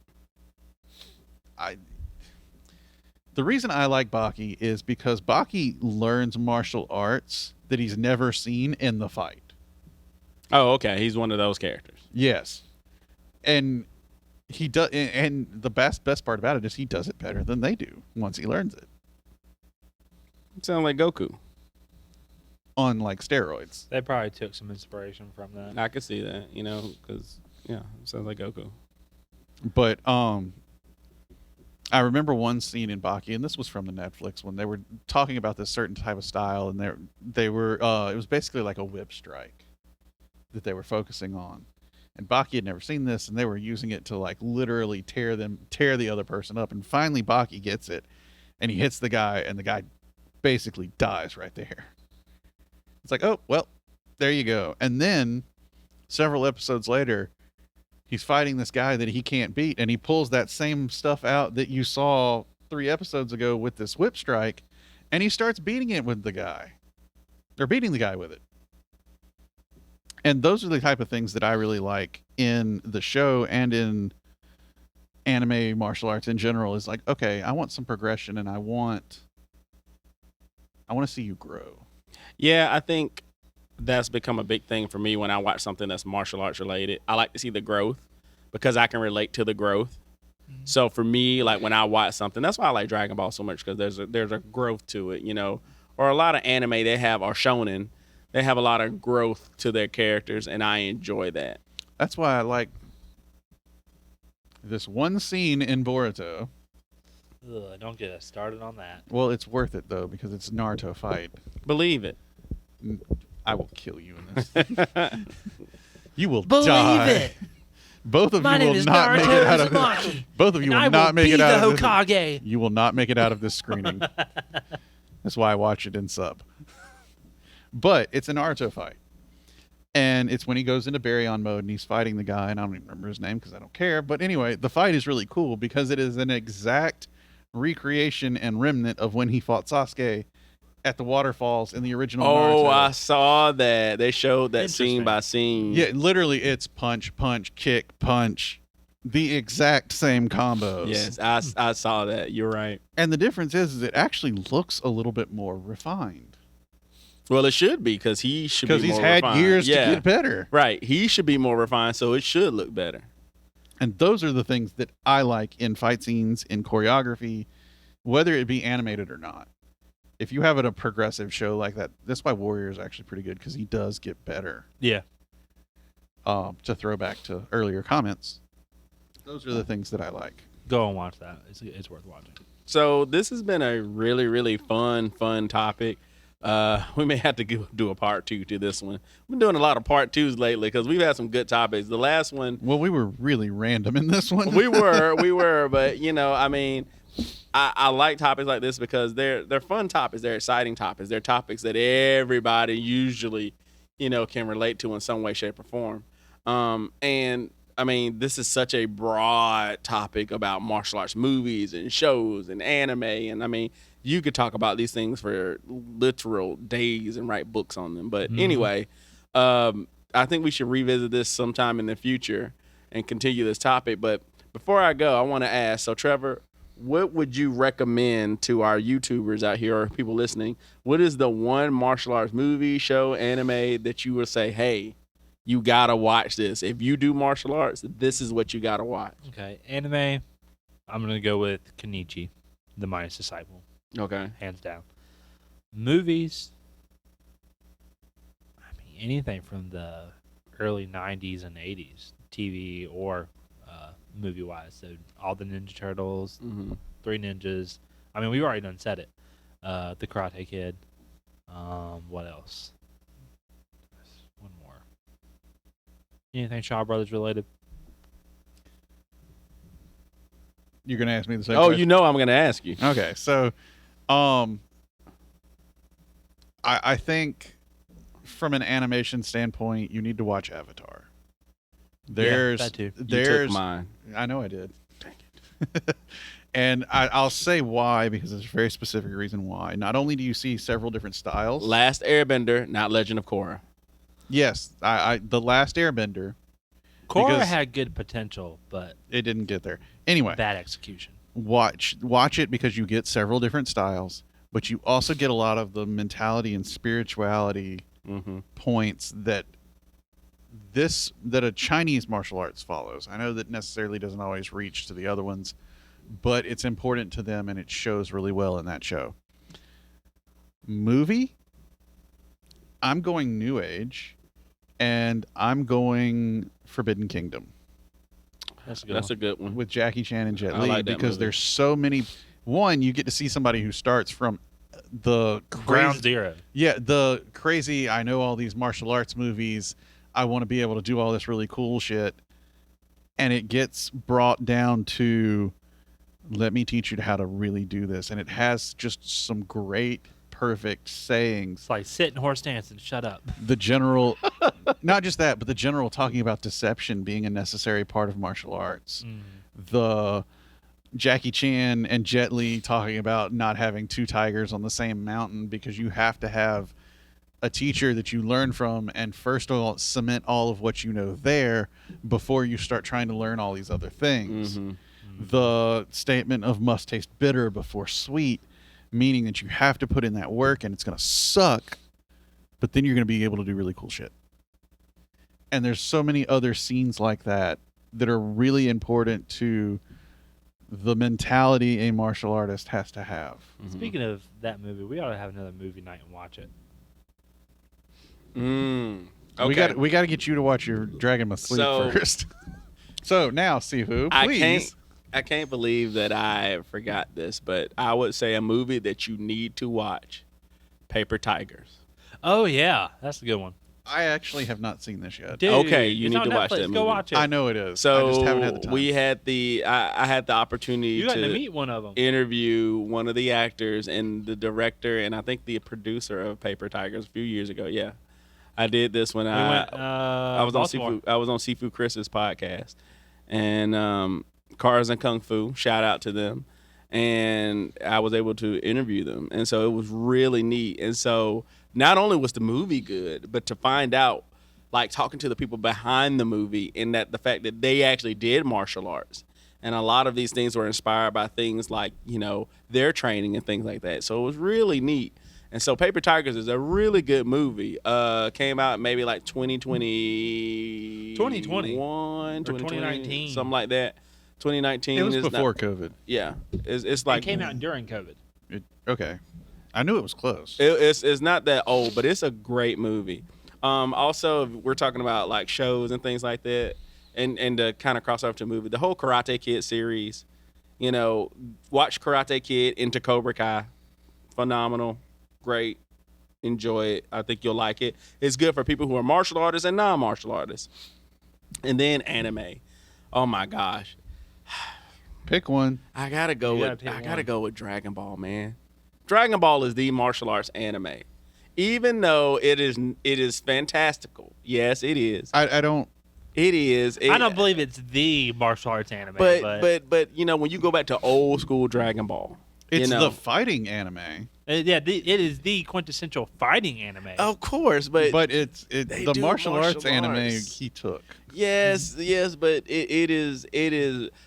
the reason I like Baki is because Baki learns martial arts that he's never seen in the fight. oh, okay, he's one of those characters. Yes. And he does, and the best part about it is he does it better than they do once he learns it Sounds like Goku. on steroids. They probably took some inspiration from that. I could see that, because it sounds like Goku. But I remember one scene in Baki, and this was from the Netflix, when they were talking about this certain type of style, and they were it was basically like a whip strike that they were focusing on. And Baki had never seen this, and they were using it to like literally tear the other person up. And finally Baki gets it, and he hits the guy, and the guy basically dies right there. It's like, oh, well, there you go. And then several episodes later, he's fighting this guy that he can't beat, and he pulls that same stuff out that you saw 3 episodes ago with this whip strike, and he starts beating it with the guy. They're beating the guy with it. And those are the type of things that I really like in the show and in anime martial arts in general, is like, okay, I want some progression, and I want to see you grow. Yeah, I think that's become a big thing for me when I watch something that's martial arts related. I like to see the growth because I can relate to the growth. So for me, like when I watch something, that's why I like Dragon Ball so much, because there's a growth to it, you know. Or a lot of anime they have, or shonen, they have a lot of growth to their characters, and I enjoy that. That's why I like this one scene in Boruto. Ugh, don't get us started on that. Well, it's worth it though, because it's a Naruto fight. Believe it. I will kill you in this. You will Believe die. it. Both of My you name will is not make it out Naruto of Uzumaki. Both of you And I will not make be it out the of this. Hokage. You will not make it out of this screening. That's why I watch it in sub. But it's an Naruto fight. And it's when he goes into Baryon mode and he's fighting the guy, and I don't even remember his name because I don't care. But anyway, the fight is really cool because it is an exact recreation and remnant of when he fought Sasuke at the waterfalls in the original Oh, Naruto. I saw that. They showed that scene Interesting. by scene. Yeah, literally it's punch, punch, kick, punch. The exact same combos. Yes, I saw that. You're right. And the difference is it actually looks a little bit more refined. Well, it should be, because he should be Because he's more had refined. years Yeah. to get better. Right. He should be more refined, so it should look better. And those are the things that I like in fight scenes, in choreography, whether it be animated or not. If you have a progressive show like that, that's why Warrior is actually pretty good, because he does get better. Yeah. To throw back to earlier comments, those are the things that I like. Go and watch that. It's worth watching. So this has been a really, really fun topic. We may have to do a part 2 to this one. We've been doing a lot of part 2s lately because we've had some good topics. The last one, Well, we were really random in this one. we were, but you know, I mean, I like topics like this because they're fun topics, they're exciting topics, they're topics that everybody usually, you know, can relate to in some way, shape, or form. And I mean, this is such a broad topic about martial arts movies and shows and anime, and I mean, you could talk about these things for literal days and write books on them. But anyway, I think we should revisit this sometime in the future and continue this topic. But before I go, I want to ask, so Trevor, what would you recommend to our YouTubers out here or people listening? What is the one martial arts movie, show, anime that you would say, hey, you got to watch this? If you do martial arts, this is what you got to watch. Okay. Anime, I'm going to go with Kenichi, The Midas Disciple. Okay. Hands down. Movies, I mean, anything from the early 90s and 80s, TV or movie-wise. So all the Ninja Turtles, Mm-hmm. Three Ninjas. I mean, we've already done said it. The Karate Kid. What else? One more. Anything Shaw Brothers related? You're going to ask me the same Oh, question? you know I'm going to ask you. Okay, so I think from an animation standpoint, you need to watch Avatar. There's that too. You there's took mine. I know I did. And I'll say why, because there's a very specific reason why. Not only do you see several different styles. Last Airbender, not Legend of Korra. Yes, I the Last Airbender, Korra because- had good potential, but it didn't get there. Anyway, bad execution. watch it because you get several different styles, but you also get a lot of the mentality and spirituality Mm-hmm. points that a Chinese martial arts follows. I know that necessarily doesn't always reach to the other ones, but it's important to them and it shows really well in that show. Movie, I'm going New Age, and I'm going Forbidden Kingdom That's a good That's one. a good one. with Jackie Chan and Jet I Li, like that because movie. there's so many. One, you get to see somebody who starts from the Ground crazy, Zero. yeah, the crazy. I know all these martial arts movies. I want to be able to do all this really cool shit. And it gets brought down to, let me teach you how to really do this. And it has just some great, perfect sayings. It's like sit in horse stance and shut up. The general, not just that, but the general talking about deception being a necessary part of martial arts. The Jackie Chan and Jet Li talking about not having two tigers on the same mountain because you have to have a teacher that you learn from and first of all cement all of what you know there before you start trying to learn all these other things. The statement of must taste bitter before sweet, meaning that you have to put in that work and it's going to suck, but then you're going to be able to do really cool shit. And there's so many other scenes like that that are really important to the mentality a martial artist has to have. Speaking of that movie, we ought to have another movie night and watch it. Okay. We got to get you to watch your Dragon Must Sleep So- first. So now, Sifu, please. I can't believe that I forgot this, but I would say a movie that you need to watch: Paper Tigers. Oh yeah, that's a good one. I actually have not seen this yet. Dude, Okay, you it's need on to watch Netflix. that Go movie. watch it. I know it is. So I just haven't had the time. we had I had the opportunity You got to to meet one of them. interview one of the actors and the director and I think the producer of Paper Tigers a few years ago. Yeah, I did this when I was Baltimore. on Sifu. I was on Sifu Chris's podcast, and Cars and Kung Fu. Shout out to them, and I was able to interview them, and so it was really neat. And so not only was the movie good, but to find out, like talking to the people behind the movie, and that the fact that they actually did martial arts, and a lot of these things were inspired by things like their training and things like that. So it was really neat. And so Paper Tigers is a really good movie. Came out maybe like 2020, 2019. something like that. 2019. It was is before not, COVID. yeah, it's It like came out during COVID. Okay. I knew it was close. it's not that old, but it's a great movie. Also, we're talking about like shows and things like that, and to kind of cross over to a movie, the whole Karate Kid series. Watch Karate Kid into Cobra Kai. Phenomenal, great, enjoy it. I think you'll like it. It's good for people who are martial artists and non-martial artists. And then anime. Oh my gosh, Pick one. I gotta go You gotta with pick I gotta one. go with Dragon Ball, man. Dragon Ball is the martial arts anime. Even though it is fantastical. Yes, it is. I don't. It is. I don't believe it's the martial arts anime, but when you go back to old school Dragon Ball, It's know. the fighting anime, it is the quintessential fighting anime. of course, but it's they the do martial arts martial anime arts. he took. yes, but it is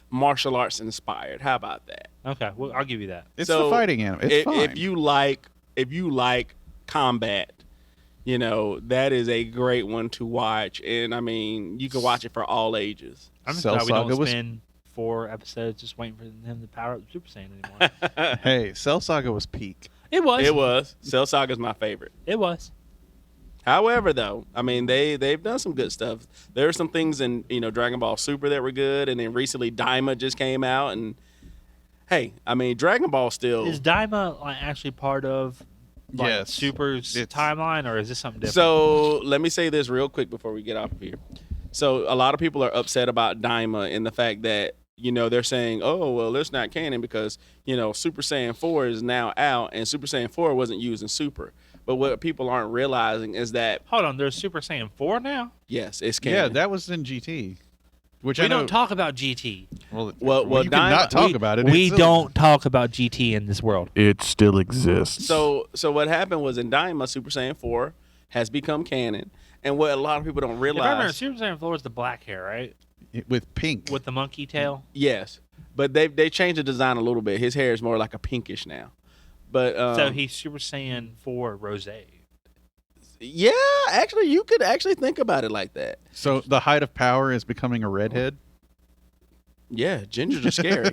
martial arts inspired. How about that? Okay, well, I'll give you that. It's So, the fighting anime. It's fine. If you like combat, that is a great one to watch. And I mean, you can watch it for all ages. I'm just Cell glad we Saga don't was- spend 4 episodes just waiting for him to power up Super Saiyan anymore. Hey, Cell Saga was peak. It was. It was. Cell Saga is my favorite. It was. However, though, I mean they've done some good stuff. There are some things in Dragon Ball Super that were good, and then recently Daima just came out, and hey, I mean Dragon Ball still. Is Daima actually part of Yes. Super's It's- timeline, or is this something different? So let me say this real quick before we get off of here. So a lot of people are upset about Daima in the fact that they're saying, oh well, it's not canon because Super Saiyan 4 is now out, and Super Saiyan 4 wasn't used in Super. But what people aren't realizing is that Hold on, there's Super Saiyan 4 now? yes, it's canon. Yeah, that was in GT. Which I We know. don't talk about GT. Well, Well, you can not talk about it. We It still don't talk about GT in this world. It still exists. So what happened was in Daima, Super Saiyan 4 has become canon, and what a lot of people don't If I remember, realize, Super Saiyan 4 is the black hair, right? with pink. With the monkey tail. yes, but they changed the design a little bit. His hair is more like a pinkish now, but So he's Super Saiyan 4 Rose. yeah, actually, you could actually think about it like that. So the height of power is becoming a redhead. Yeah, gingers are scary.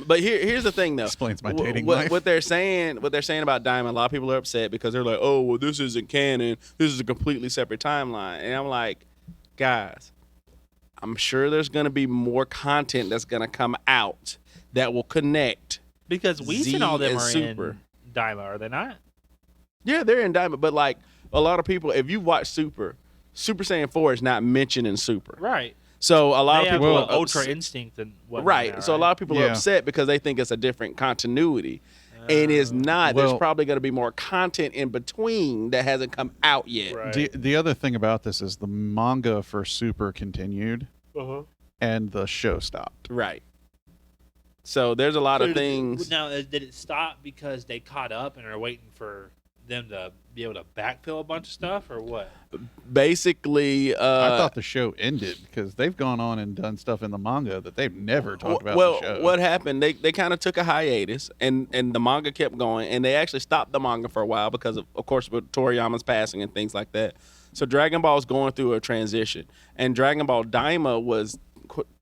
But here's the thing though. Explains my Wh- dating what, life. what they're saying about Diamond, a lot of people are upset because they're like, oh well, this isn't canon. This is a completely separate timeline, and I'm like, guys, I'm sure there's gonna be more content that's gonna come out that will connect. Because Whis Z and all them and are Super. in Daima, are they not? Yeah, they're in Diamond, but like a lot of people, if you watch Super, Super Saiyan 4 is not mentioned in Super. Right. So a lot They of have, people what, are Ultra ups- Instinct and whatnot. right. now, So a lot of people are Yeah. upset because they think it's a different continuity. And it's not. There's Well- probably going to be more content in between that hasn't come out yet. Right. The other thing about this is the manga for Super continued and the show stopped. Right. So there's a lot of things. Now, did it stop because they caught up and are waiting for them to be able to backfill a bunch of stuff, or what? Basically, I thought the show ended because they've gone on and done stuff in the manga that they've never talked about well, in the show. what happened? They kind of took a hiatus, and the manga kept going, and they actually stopped the manga for a while because of course, with Toriyama's passing and things like that. So Dragon Ball is going through a transition, and Dragon Ball Daima was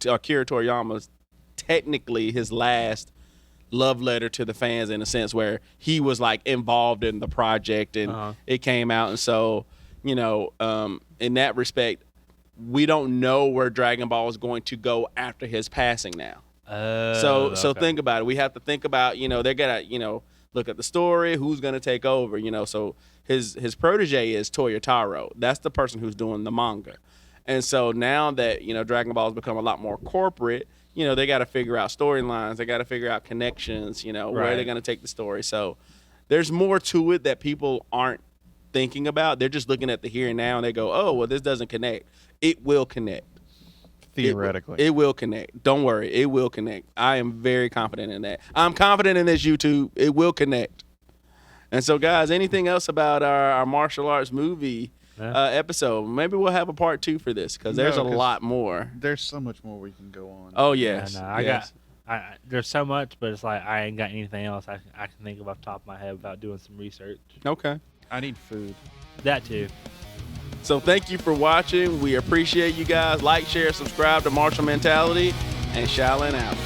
Akira Toriyama's technically his last love letter to the fans in a sense where he was like involved in the project and it came out, and so in that respect, we don't know where Dragon Ball is going to go after his passing now. So Okay. think about it. We have to think about, they're gonna, look at the story, who's gonna take over, so his protege is Toyotaro. That's the person who's doing the manga. And so now that, Dragon Ball has become a lot more corporate, they got to figure out storylines, they got to figure out connections, where Right. they're gonna take the story. So there's more to it that people aren't thinking about. They're just looking at the here and now and they go, oh, well, this doesn't connect. It will connect. Theoretically. It will connect. Don't worry. It will connect. I am very confident in that. I'm confident in this, YouTube. It will connect. And so, guys, anything else about our martial arts movie episode? Maybe we'll have a part 2 for this because there's No, a 'cause lot more. There's so much more we can go on. Oh, yes. Yeah, no, yes. there's so much, but it's like I ain't got anything else I can think of off the top of my head without doing some research. Okay. I need food. That too. So thank you for watching. We appreciate you guys. Like, share, subscribe to Martial Mentality, and Shaolin out.